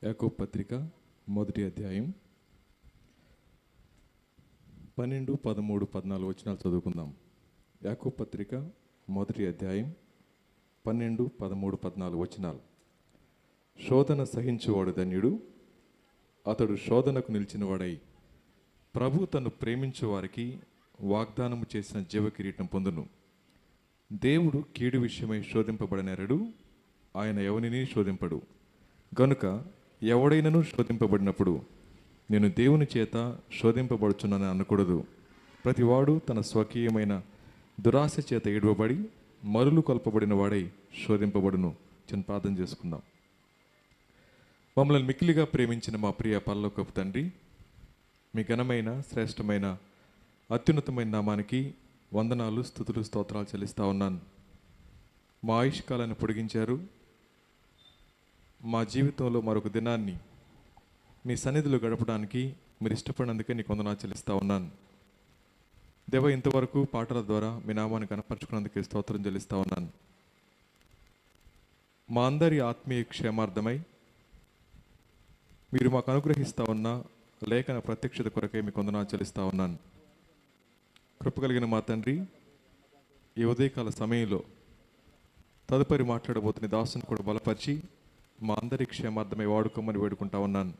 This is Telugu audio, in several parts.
యాకోబు పత్రిక మొదటి అధ్యాయం 12, 13, 14 వచనాలు చదువుకుందాం. యాకోబు పత్రిక మొదటి అధ్యాయం 12, 13, 14 వచనాలు. శోధన సహించువాడు ధన్యుడు, అతడు శోధనకు నిలిచినవాడై ప్రభు తను ప్రేమించు వారికి వాగ్దానము చేసిన జీవ కిరీటం పొందును. దేవుడు కీడు విషయమై శోధింపబడనేరడు, ఆయన ఎవనిని శోధింపడు. గనుక ఎవడైనను శోధింపబడినప్పుడు నేను దేవుని చేత శోధింపబడుచున్నానని అనకూడదు. ప్రతివాడు తన స్వకీయమైన దురాశ చేత ఏడవబడి మరులు కొల్పబడిన వాడై శోధింపబడును. చిన్న ప్రార్థన చేసుకుందాం. మమ్మల్ని మిక్కిలిగా ప్రేమించిన మా ప్రియ పరలోకపు తండ్రి, మీ ఘనమైన శ్రేష్టమైన అత్యున్నతమైన నామానికి వందనాలు, స్తుతులు, స్తోత్రాలు చెల్లిస్తూ ఉన్నాను. మా ఆయుష్కాలాన్ని పొడిగించారు. మా జీవితంలో మరొక దినాన్ని మీ సన్నిధిలో గడపడానికి మీరు ఇష్టపడినందుకే నీకు వందనాలు చెల్లిస్తూ ఉన్నాను. దేవ, ఇంతవరకు పాటల ద్వారా మీ నామాన్ని కనపరుచుకున్నందుకే స్తోత్రం చెల్లిస్తూ ఉన్నాను. మా అందరి ఆత్మీయ క్షేమార్థమై మీరు మాకు అనుగ్రహిస్తూ ఉన్న లేఖన ప్రత్యక్షత కొరకే మీకు వందనాలు చెల్లిస్తూ ఉన్నాను. కృప కలిగిన మా తండ్రి, ఈ ఉదయకాల సమయంలో తదుపరి మాట్లాడబోతున్న దాసుని కూడా బలపరిచి మా అందరి క్షేమార్థమై వాడుకోమని వేడుకుంటా ఉన్నాను.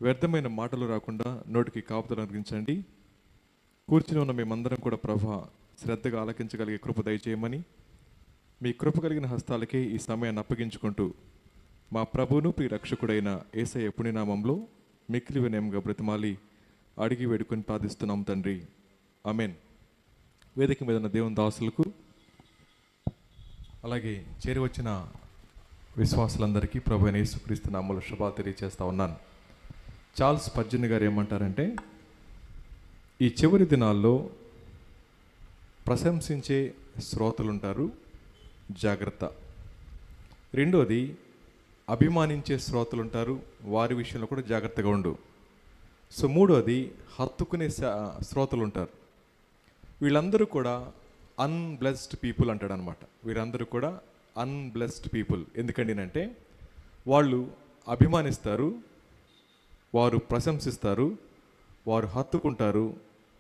వ్యర్థమైన మాటలు రాకుండా నోటికి కాపుదలు అనుగ్రహించండి. కూర్చుని ఉన్న మేమందరం కూడా ప్రభా శ్రద్ధగా ఆలకించగలిగే కృప దయచేయమని మీ కృప కలిగిన హస్తాలకే ఈ సమయాన్ని అప్పగించుకుంటూ మా ప్రభువును ప్రియ రక్షకుడైన యేసయ్య పుణ్యనామంలో మిక్కిలి వినయంగా బ్రతిమాలి అడిగి వేడుకొని ప్రార్థిస్తున్నాం తండ్రి, ఆమేన్. వేదిక మీద ఉన్న దేవుని దాసులకు అలాగే చేరి వచ్చిన విశ్వాసులందరికీ ప్రభు అయిన యేసుక్రీస్తు నామములో శుభాలు తెలియజేస్తూ ఉన్నాను. చార్ల్స్ స్పర్జన్ గారు ఏమంటారంటే, ఈ చివరి దినాల్లో ప్రశంసించే శ్రోతలుంటారు, జాగ్రత్త. రెండోది, అభిమానించే శ్రోతలుంటారు, వారి విషయంలో కూడా జాగ్రత్తగా ఉండు. సో మూడోది, హత్తుకునే శ్రోతలుంటారు. వీళ్ళందరూ కూడా అన్బ్లెస్డ్ పీపుల్ అంటాడు అనమాట. వీరందరూ కూడా అన్బ్లెస్డ్ పీపుల్. ఎందుకంటే వాళ్ళు అభిమానిస్తారు, వారు ప్రశంసిస్తారు, వారు హత్తుకుంటారు,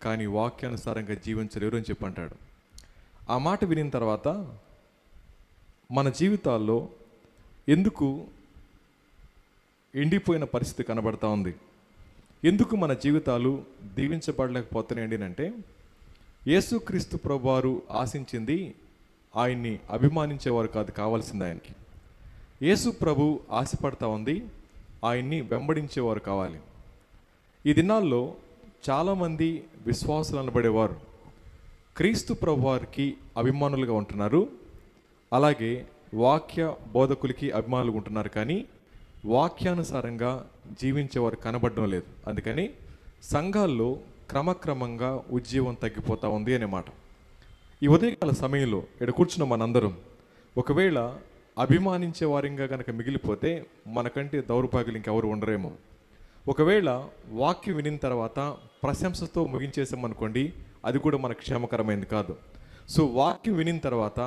కానీ వాక్యానుసారంగా జీవించలేరు అని చెప్పంటాడు. ఆ మాట వినిన తర్వాత మన జీవితాల్లో ఎందుకు ఎండిపోయిన పరిస్థితి కనబడతా ఉంది, ఎందుకు మన జీవితాలు దీవించబడలేకపోతున్నాయండి అంటే, యేసుక్రీస్తు ప్రభువారు ఆశించింది ఆయన్ని అభిమానించేవారు కాదు, కావాల్సింది ఆయనకి. యేసు ప్రభు ఆశపడతా ఉంది, ఆయన్ని వెంబడించేవారు కావాలి. ఈ దినాల్లో చాలామంది విశ్వాసులు అనబడేవారు క్రీస్తు ప్రభువారికి అభిమానులుగా ఉంటున్నారు, అలాగే వాక్య బోధకులకి అభిమానులుగా ఉంటున్నారు, కానీ వాక్యానుసారంగా జీవించేవారు కనబడడం లేదు. అందుకని సంఘాల్లో క్రమక్రమంగా ఉజ్జీవం తగ్గిపోతూ ఉంది అనే మాట. ఈ ఉదయకాల సమయంలో ఇక్కడ కూర్చున్న మనందరం ఒకవేళ అభిమానించే వారిగా కనుక మిగిలిపోతే మనకంటే దౌర్భాగ్యులు ఇంకెవరు ఉండరేమో. ఒకవేళ వాక్యం వినిన తర్వాత ప్రశంసతో ముగించేసామనుకోండి, అది కూడా మనకు క్షేమకరమైంది కాదు. సో వాక్యం వినిన తర్వాత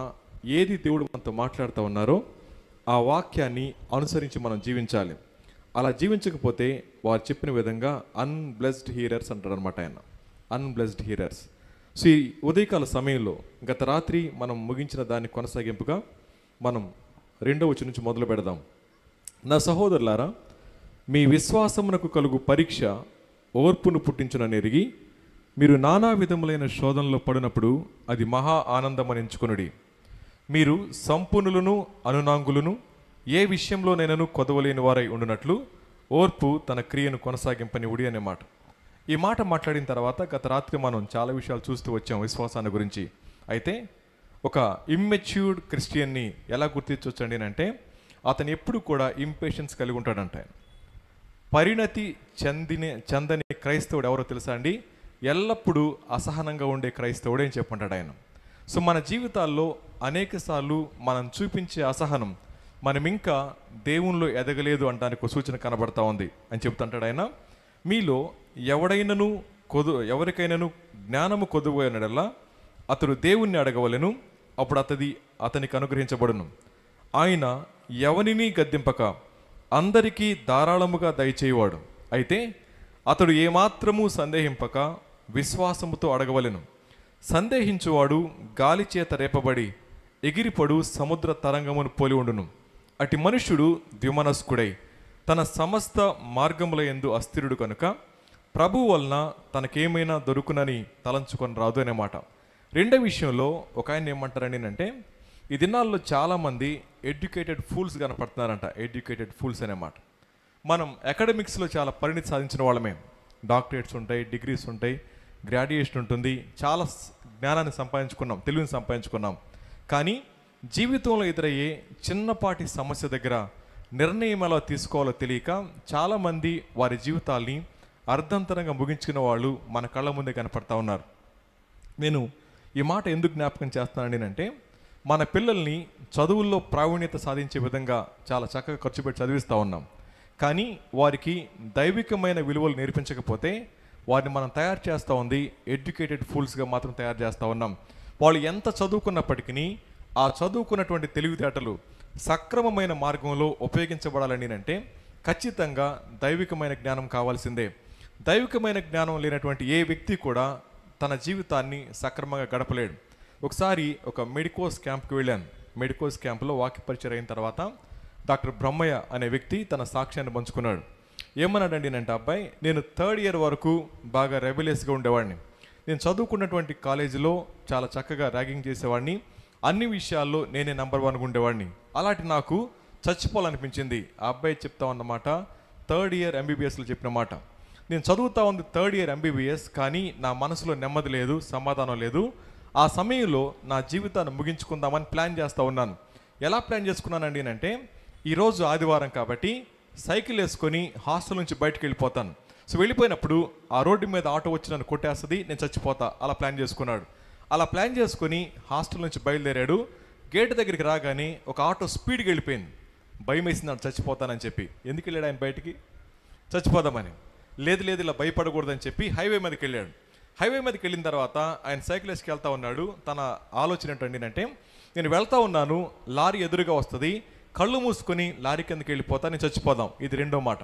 ఏది దేవుడు మనతో మాట్లాడుతూ ఉన్నారో ఆ వాక్యాన్ని అనుసరించి మనం జీవించాలి. అలా జీవించకపోతే వారు చెప్పిన విధంగా అన్బ్లెస్డ్ హీరర్స్ అంటారు అనమాట ఆయన. అన్బ్లెస్డ్ హీరర్స్. సో ఈ ఉదయకాల సమయంలో గత రాత్రి మనం ముగించిన దాన్ని కొనసాగింపుగా మనం 2వ వచనం నుంచి మొదలు పెడదాం. నా సహోదరులారా, మీ విశ్వాసమునకు కలుగు పరీక్ష ఓర్పును పుట్టించునని ఎరిగి మీరు నానా విధములైన శోధనలో పడినప్పుడు అది మహా ఆనందమని ఎంచుకొనుడి. మీరు సంపూర్ణులను అనునాంగులను ఏ విషయంలోనైనాను కొదవలేని వారై ఉండునట్లు ఓర్పు తన క్రియను కొనసాగింపనివుడి అనే మాట. ఈ మాట మాట్లాడిన తర్వాత గత రాత్రి మనం చాలా విషయాలు చూస్తూ వచ్చాం విశ్వాసాన్ని గురించి. అయితే ఒక ఇమ్మెచ్యూర్డ్ క్రిస్టియన్ని ఎలా గుర్తించవచ్చండి అంటే, అతను ఎప్పుడు కూడా ఇంపేషెన్స్ కలిగి ఉంటాడంట. పరిణతి చెందని క్రైస్తవుడు ఎవరో తెలుసా అండి? ఎల్లప్పుడూ అసహనంగా ఉండే క్రైస్తవుడు అని చెప్పంటాడు ఆయన. సో మన జీవితాల్లో అనేకసార్లు మనం చూపించే అసహనం మనం ఇంకా దేవునిలో ఎదగలేదు అనడానికి ఒక సూచన కనబడతా ఉంది అని చెప్తుంటాడు ఆయన. మీలో ఎవరికైనాను జ్ఞానము కొదువైనడల్లా అతడు దేవుణ్ణి అడగవలెను, అప్పుడు అతనికి అనుగ్రహించబడును. ఆయన ఎవనిని గద్దింపక అందరికీ ధారాళముగా దయచేయవాడు. అయితే అతడు ఏమాత్రము సందేహింపక విశ్వాసముతో అడగవలెను. సందేహించువాడు గాలి చేత రేపబడి ఎగిరిపడు సముద్ర తరంగమును పోలి ఉండును. అటి మనుష్యుడు ద్విమనస్కుడై తన సమస్త మార్గముల యందు అస్థిరుడు కనుక ప్రభు వలన తనకేమైనా దొరుకునని తలంచుకొని రాదు అనే మాట. రెండో విషయంలో ఒక ఆయన ఏమంటారండి అంటే, ఈ దినాల్లో చాలామంది ఎడ్యుకేటెడ్ ఫూల్స్ కనపడుతున్నారంట. ఎడ్యుకేటెడ్ ఫూల్స్ అనే మాట. మనం అకాడమిక్స్లో చాలా పరిణితి సాధించిన వాళ్ళమే. డాక్టరేట్స్ ఉంటాయి, డిగ్రీస్ ఉంటాయి, గ్రాడ్యుయేషన్ ఉంటుంది, చాలా జ్ఞానాన్ని సంపాదించుకున్నాం, తెలివిని సంపాదించుకున్నాం. కానీ జీవితంలో ఎదురయ్యే చిన్నపాటి సమస్య దగ్గర నిర్ణయం ఎలా తీసుకోవాలో తెలియక చాలామంది వారి జీవితాల్ని అర్ధంతరంగా ముగించుకున్న వాళ్ళు మన కళ్ళ ముందే కనపడతా ఉన్నారు. నేను ఈ మాట ఎందుకు జ్ఞాపకం చేస్తానండి అంటే, మన పిల్లల్ని చదువుల్లో ప్రావీణ్యత సాధించే విధంగా చాలా చక్కగా ఖర్చు పెట్టి చదివిస్తూ ఉన్నాం. కానీ వారికి దైవికమైన విలువలు నేర్పించకపోతే వారిని మనం తయారు చేస్తూ ఉంది ఎడ్యుకేటెడ్ ఫూల్స్గా మాత్రం తయారు చేస్తూ ఉన్నాం. వాళ్ళు ఎంత చదువుకున్నప్పటికీ ఆ చదువుకున్నటువంటి తెలివితేటలు సక్రమమైన మార్గంలో ఉపయోగించబడాలని అంటే ఖచ్చితంగా దైవికమైన జ్ఞానం కావాల్సిందే. దైవికమైన జ్ఞానం లేనటువంటి ఏ వ్యక్తి కూడా తన జీవితాన్ని సక్రమంగా గడపలేడు. ఒకసారి ఒక మెడికోస్ క్యాంప్కి వెళ్ళాను. మెడికోస్ క్యాంప్లో వాక్య పరిచయం అయిన తర్వాత డాక్టర్ బ్రహ్మయ్య అనే వ్యక్తి తన సాక్ష్యాన్ని పంచుకున్నాడు. ఏమన్నాడండి అంటే, అబ్బాయి, నేను 3rd ఇయర్ వరకు బాగా రెబెలియస్గా ఉండేవాడిని. నేను చదువుకున్నటువంటి కాలేజీలో చాలా చక్కగా ర్యాగింగ్ చేసేవాడిని. అన్ని విషయాల్లో నేనే నెంబర్ 1గా ఉండేవాడిని. అలాంటి నాకు చచ్చిపోవాలనిపించింది. ఆ అబ్బాయి చెప్తా ఉన్నమాట 3rd ఇయర్ MBBSలో చెప్పిన మాట. నేను చదువుతా ఉంది 3rd ఇయర్ MBBS, కానీ నా మనసులో నెమ్మది లేదు, సమాధానం లేదు. ఆ సమయంలో నా జీవితాన్ని ముగించుకుందామని ప్లాన్ చేస్తూ ఉన్నాను. ఎలా ప్లాన్ చేసుకున్నానండి అంటే, ఈరోజు ఆదివారం కాబట్టి సైకిల్ వేసుకొని హాస్టల్ నుంచి బయటకు వెళ్ళిపోతాను. సో వెళ్ళిపోయినప్పుడు ఆ రోడ్డు మీద ఆటో వచ్చి నన్ను కొట్టేస్తుంది, నేను చచ్చిపోతా. అలా ప్లాన్ చేసుకున్నాడు. అలా ప్లాన్ చేసుకొని హాస్టల్ నుంచి బయలుదేరాడు. గేట్ దగ్గరికి రాగానే ఒక ఆటో స్పీడ్గా వెళ్ళిపోయింది. భయం వేసింది చచ్చిపోతానని చెప్పి. ఎందుకు వెళ్ళాడు ఆయన బయటికి? చచ్చిపోదామని. లేదు లేదు, ఇలా భయపడకూడదని చెప్పి హైవే మీదకి వెళ్ళాడు. హైవే మీదకి వెళ్ళిన తర్వాత ఆయన సైకిల్ వేసుకు వెళ్తా ఉన్నాడు. తన ఆలోచన ఏంటంటే, నేను వెళ్తా ఉన్నాను, లారీ ఎదురుగా వస్తుంది, కళ్ళు మూసుకొని లారీ కిందకి వెళ్ళిపోతా, నేను చచ్చిపోదాం. ఇది రెండో మాట.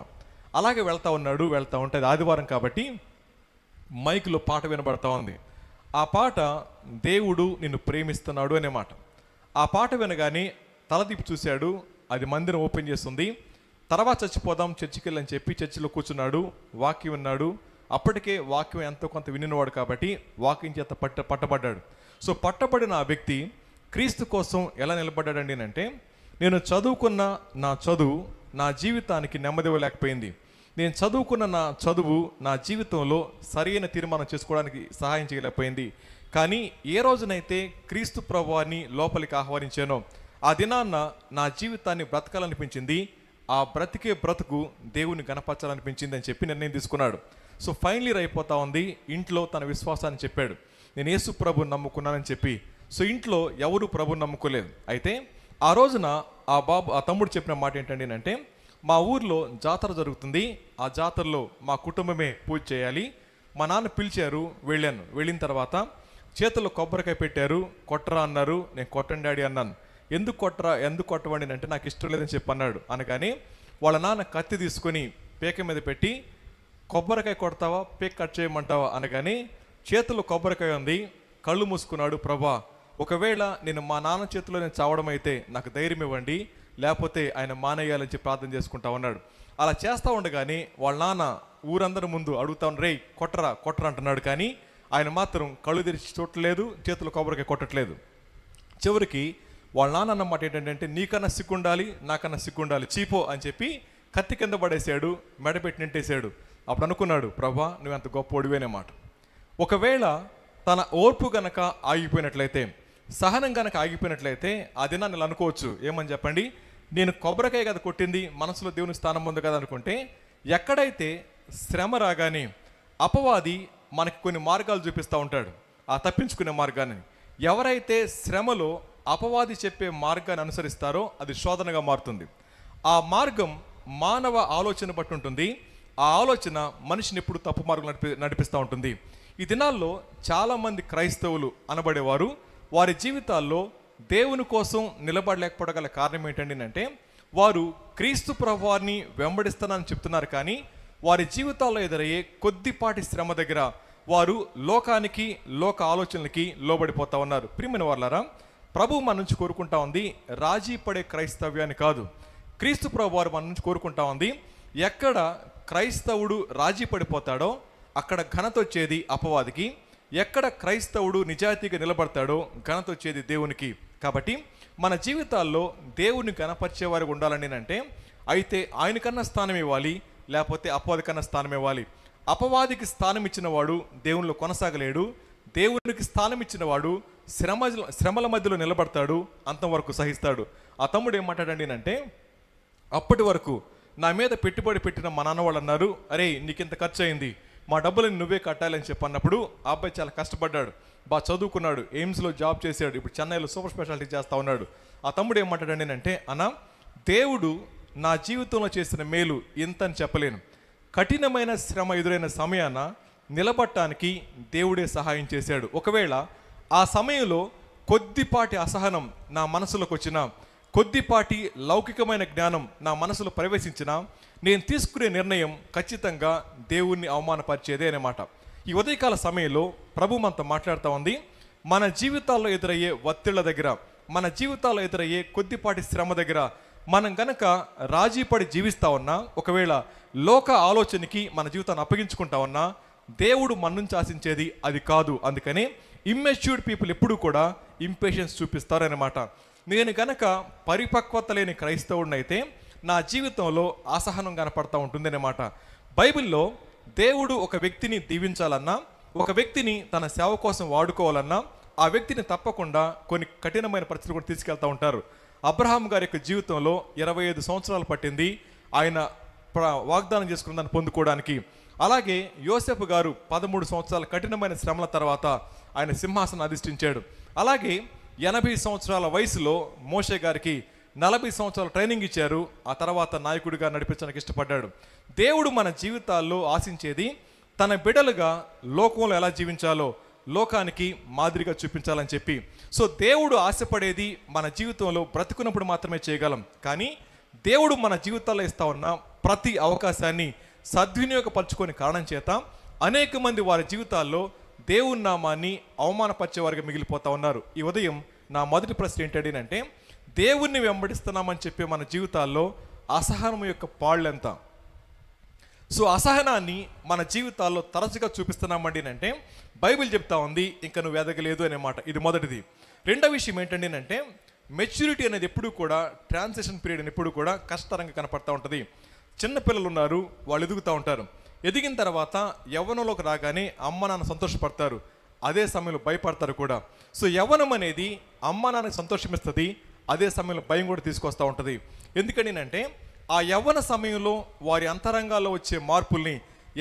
అలాగే వెళ్తా ఉన్నాడు. వెళ్తా ఉంటే అది ఆదివారం కాబట్టి మైక్లో పాట వినబడతా ఉంది. ఆ పాట దేవుడు నిన్ను ప్రేమిస్తున్నాడు అనే మాట. ఆ పాట వినగానే తలదిప్పి చూశాడు. అది మందిరం ఓపెన్ చేస్తుంది. తర్వాత చచ్చిపోదాం, చర్చికి వెళ్ళని చెప్పి చర్చిలో కూర్చున్నాడు. వాక్యం విన్నాడు. అప్పటికే వాక్యం ఎంతో కొంత వినినవాడు కాబట్టి వాక్యం చేత పట్టబడ్డాడు. సో పట్టబడిన ఆ వ్యక్తి క్రీస్తు కోసం ఎలా నిలబడ్డాడండి అంటే, నేను చదువుకున్న నా చదువు నా జీవితానికి నెమ్మది ఇవ్వలేకపోయింది. నేను చదువుకున్న నా చదువు నా జీవితంలో సరైన తీర్మానం చేసుకోవడానికి సహాయం చేయలేకపోయింది. కానీ ఏ రోజునైతే క్రీస్తు ప్రభువాన్ని లోపలికి ఆహ్వానించానో ఆ దినాన్న నా జీవితాన్ని బ్రతకాలనిపించింది. ఆ బ్రతికే బ్రతుకు దేవుని గణపరచాలనిపించింది అని చెప్పి నిర్ణయం తీసుకున్నాడు. సో ఫైనల్ ఇయర్ అయిపోతా ఉంది. ఇంట్లో తన విశ్వాసాన్ని చెప్పాడు, నేను యేసు ప్రభుని నమ్ముకున్నానని చెప్పి. సో ఇంట్లో ఎవరు ప్రభుని నమ్ముకోలేదు. అయితే ఆ రోజున ఆ తమ్ముడు చెప్పిన మాట ఏంటండి అంటే, మా ఊర్లో జాతర జరుగుతుంది, ఆ జాతరలో మా కుటుంబమే పూజ చేయాలి. మా నాన్న పిలిచారు, వెళ్ళాను. వెళ్ళిన తర్వాత చేతుల్లో కొబ్బరికాయ పెట్టారు, కొట్టరా అన్నారు. నేను కొట్టండి డాడీ అన్నాను. ఎందుకు కొట్టవండి అంటే, నాకు ఇష్టం లేదని చెప్పి అన్నాడు. అనగానే వాళ్ళ నాన్న కత్తి తీసుకొని పేక మీద పెట్టి, కొబ్బరికాయ కొడతావా పేక కట్ చేయమంటావా అనగానే చేతుల్లో కొబ్బరికాయ ఉంది. కళ్ళు మూసుకున్నాడు. ప్రభా, ఒకవేళ నేను మా నాన్న చేతిలో నేను చావడం అయితే నాకు ధైర్యం ఇవ్వండి, లేకపోతే ఆయన మానేయాలని చెప్పి ప్రార్థన చేసుకుంటా ఉన్నాడు. అలా చేస్తూ ఉండగానే వాళ్ళ నాన్న ఊరందరి ముందు అడుగుతా రే కొట్టరా అంటున్నాడు. కానీ ఆయన మాత్రం కళ్ళు తెరిచి చూడట్లేదు, చేతులు కొబ్బరికాయ కొట్టట్లేదు. చివరికి వాళ్ళ నాన్న అన్నమాట ఏంటంటే, నీకన్నా సిగ్గుండాలి, నాకన్నా సిగ్గుండాలి, చీపో అని చెప్పి కత్తి కింద పడేసాడు, మెడపెట్టి నింటేశాడు. అప్పుడు అనుకున్నాడు, ప్రభా నువ్వెంత గొప్పోడివేనే మాట. ఒకవేళ తన ఓర్పు గనక ఆగిపోయినట్లయితే, సహనం గనక ఆగిపోయినట్లయితే ఆ దినాన్ని ఇలా అనుకోవచ్చు. ఏమని చెప్పండి, నేను కొబ్బరికాయ కదా కొట్టింది, మనసులో దేవుని స్థానం ఉంది కదా అనుకుంటే, ఎక్కడైతే శ్రమ రాగానే అపవాది మనకి కొన్ని మార్గాలు చూపిస్తూ ఉంటాడు, ఆ తప్పించుకునే మార్గాన్ని. ఎవరైతే శ్రమలో అపవాది చెప్పే మార్గాన్ని అనుసరిస్తారో అది శోధనగా మారుతుంది. ఆ మార్గం మానవ ఆలోచన బట్టి ఉంటుంది. ఆ ఆలోచన మనిషిని ఎప్పుడు తప్పు మార్గం నడిపిస్తూ ఉంటుంది. ఈ దినాల్లో చాలామంది క్రైస్తవులు అనబడేవారు వారి జీవితాల్లో దేవుని కోసం నిలబడలేకపోవడం గల కారణం ఏంటండి అంటే, వారు క్రీస్తు ప్రభువారిని వెంబడిస్తానని చెప్తున్నారు, కానీ వారి జీవితాల్లో ఎదురయ్యే కొద్దిపాటి శ్రమ దగ్గర వారు లోకానికి, లోక ఆలోచనలకి లోబడిపోతా ఉన్నారు. ప్రియమైన వాళ్ళారా, ప్రభు మన నుంచి కోరుకుంటా ఉంది రాజీ పడే క్రైస్తవ్యాన్ని కాదు. క్రీస్తు ప్రభు వారు మన నుంచి కోరుకుంటా ఉంది, ఎక్కడ క్రైస్తవుడు రాజీ పడిపోతాడో అక్కడ ఘనత వచ్చేది అపవాదికి, ఎక్కడ క్రైస్తవుడు నిజాయితీగా నిలబడతాడో ఘనత వచ్చేది దేవునికి. కాబట్టి మన జీవితాల్లో దేవుని గణపరిచేవారు ఉండాలని అంటే అయితే ఆయనకన్నా స్థానం ఇవ్వాలి, లేకపోతే అపవాది కన్నా స్థానం ఇవ్వాలి. అపవాదికి స్థానం ఇచ్చిన వాడు దేవునిలో కొనసాగలేడు. దేవునికి స్థానం ఇచ్చిన వాడు శ్రమల మధ్యలో నిలబడతాడు, అంతవరకు సహిస్తాడు. ఆ తమ్ముడు ఏమంటాడండి అంటే, అప్పటి వరకు నా మీద పెట్టుబడి పెట్టిన మా నాన్న వాళ్ళు అన్నారు, అరే నీకింత ఖర్చు అయింది, మా డబ్బులని నువ్వే కట్టాలని చెప్పన్నప్పుడు ఆ అబ్బాయి చాలా కష్టపడ్డాడు, బాగా చదువుకున్నాడు, ఎయిమ్స్లో జాబ్ చేశాడు, ఇప్పుడు చెన్నైలో సూపర్ స్పెషాలిటీ చేస్తూ ఉన్నాడు. ఆ తమ్ముడు ఏమంటాడండి అంటే, అన్న దేవుడు నా జీవితంలో చేసిన మేలు ఇంత అని చెప్పలేను. కఠినమైన శ్రమ ఎదురైన సమయాన నిలబడటానికి దేవుడే సహాయం చేశాడు. ఒకవేళ ఆ సమయంలో కొద్దిపాటి అసహనం నా మనసులోకి వచ్చిన, కొద్దిపాటి లౌకికమైన జ్ఞానం నా మనసులో ప్రవేశించిన, నేను తీసుకునే నిర్ణయం ఖచ్చితంగా దేవుణ్ణి అవమానపరిచేదే అన్నమాట. ఈ ఉదయకాల సమయంలో ప్రభు మనతో మాట్లాడుతూ ఉంది, మన జీవితాల్లో ఎదురయ్యే ఒత్తిళ్ల దగ్గర, మన జీవితాల్లో ఎదురయ్యే కొద్దిపాటి శ్రమ దగ్గర మనం గనక రాజీ పడి జీవిస్తా ఉన్నా, ఒకవేళ లోక ఆలోచనకి మన జీవితాన్ని అప్పగించుకుంటా ఉన్నా, దేవుడు మన నుంచి ఆశించేది అది కాదు. అందుకని ఇమ్మెచ్యూర్డ్ పీపుల్ ఎప్పుడూ కూడా ఇంపేషన్స్ చూపిస్తారన్నమాట. నేను గనక పరిపక్వత లేని క్రైస్తవుడినైతే నా జీవితంలో అసహనం కనపడతా ఉంటుంది అన్నమాట. బైబిల్లో దేవుడు ఒక వ్యక్తిని దీవించాలన్నా, ఒక వ్యక్తిని తన సేవ కోసం వాడుకోవాలన్నా, ఆ వ్యక్తిని తప్పకుండా కొన్ని కఠినమైన పరిస్థితులు కూడా తీసుకెళ్తూ ఉంటారు. అబ్రహాం గారి యొక్క జీవితంలో 25 సంవత్సరాలు పట్టింది ఆయన వాగ్దానం చేసుకున్న దాన్ని పొందుకోవడానికి. అలాగే యోసేపు గారు 13 సంవత్సరాల కఠినమైన శ్రమల తర్వాత ఆయన సింహాసనం అధిష్ఠించాడు. అలాగే 80 సంవత్సరాల వయసులో మోషే గారికి 40 సంవత్సరాల ట్రైనింగ్ ఇచ్చారు. ఆ తర్వాత నాయకుడిగా నడిపించడానికి ఇష్టపడ్డాడు. దేవుడు మన జీవితాల్లో ఆశించేది తన బిడ్డలుగా లోకంలో ఎలా జీవించాలో లోకానికి మాదిరిగా చూపించాలని చెప్పి. సో దేవుడు ఆశపడేది మన జీవితంలో బ్రతుకున్నప్పుడు మాత్రమే చేయగలం. కానీ దేవుడు మన జీవితాల్లో ఇస్తా ఉన్న ప్రతి అవకాశాన్ని సద్వినియోగపరచుకొని కారణం చేత అనేక మంది వారి జీవితాల్లో దేవుని నామాన్ని అవమానపరిచే వారిగా మిగిలిపోతా ఉన్నారు. ఈ ఉదయం నా మొదటి ప్రశ్న ఏంటంటే, దేవుణ్ణి వెంబడిస్తున్నామని చెప్పే మన జీవితాల్లో అసహనం యొక్క పాళ్ళు ఎంత? సో అసహనాన్ని మన జీవితాల్లో తరచుగా చూపిస్తున్నామండి అంటే బైబిల్ చెప్తా ఉంది ఇంకా నువ్వు ఎదగలేదు అనే మాట. ఇది మొదటిది. రెండో విషయం ఏంటండి అంటే, మెచ్యూరిటీ అనేది ఎప్పుడు కూడా ట్రాన్సిషన్ పీరియడ్ అని ఎప్పుడు కూడా కష్టతరంగా కనపడతా ఉంటుంది. చిన్నపిల్లలు ఉన్నారు, వాళ్ళు ఎదుగుతూ ఉంటారు. ఎదిగిన తర్వాత యవ్వనంలోకి రాగానే అమ్మ నాన్న సంతోషపడతారు, అదే సమయంలో భయపడతారు కూడా. సో యవ్వనం అనేది అమ్మ నాన్నకి సంతోషమిస్తుంది, అదే సమయంలో భయం కూడా తీసుకొస్తూ ఉంటుంది. ఎందుకని అంటే ఆ యవ్వన సమయంలో వారి అంతరంగాల్లో వచ్చే మార్పుల్ని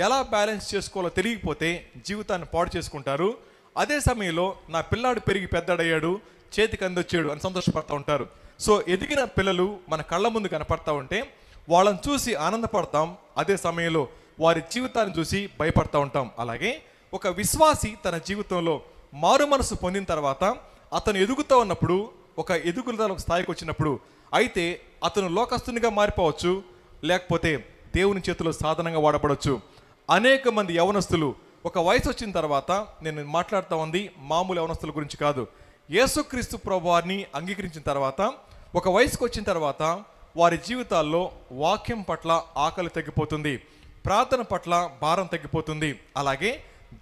ఎలా బ్యాలెన్స్ చేసుకోవాలో తెలియకపోతే జీవితాన్ని పాడు చేసుకుంటారు. అదే సమయంలో నా పిల్లాడు పెరిగి పెద్దడయ్యాడు, చేతికి అందొచ్చాడు అని సంతోషపడతా ఉంటారు. సో ఎదిగిన పిల్లలు మన కళ్ళ ముందు కనపడతా ఉంటే వాళ్ళని చూసి ఆనందపడతాం, అదే సమయంలో వారి జీవితాన్ని చూసి భయపడతా ఉంటాం. అలాగే ఒక విశ్వాసి తన జీవితంలో మారు మనసు పొందిన తర్వాత అతను ఎదుగుతూ ఉన్నప్పుడు, ఒక ఎదుగుదల స్థాయికి వచ్చినప్పుడు అయితే అతను లోకస్తునిగా మారిపోవచ్చు, లేకపోతే దేవుని చేతిలో సాధనంగా వాడబడవచ్చు. అనేక మంది యవనస్తులు ఒక వయసు వచ్చిన తర్వాత, నేను మాట్లాడుతూ ఉంది మామూలు యవనస్తుల గురించి కాదు, యేసుక్రీస్తు ప్రభువారిని అంగీకరించిన తర్వాత ఒక వయసుకు వచ్చిన తర్వాత వారి జీవితాల్లో వాక్యం పట్ల ఆకలి తగ్గిపోతుంది, ప్రార్థన పట్ల భారం తగ్గిపోతుంది, అలాగే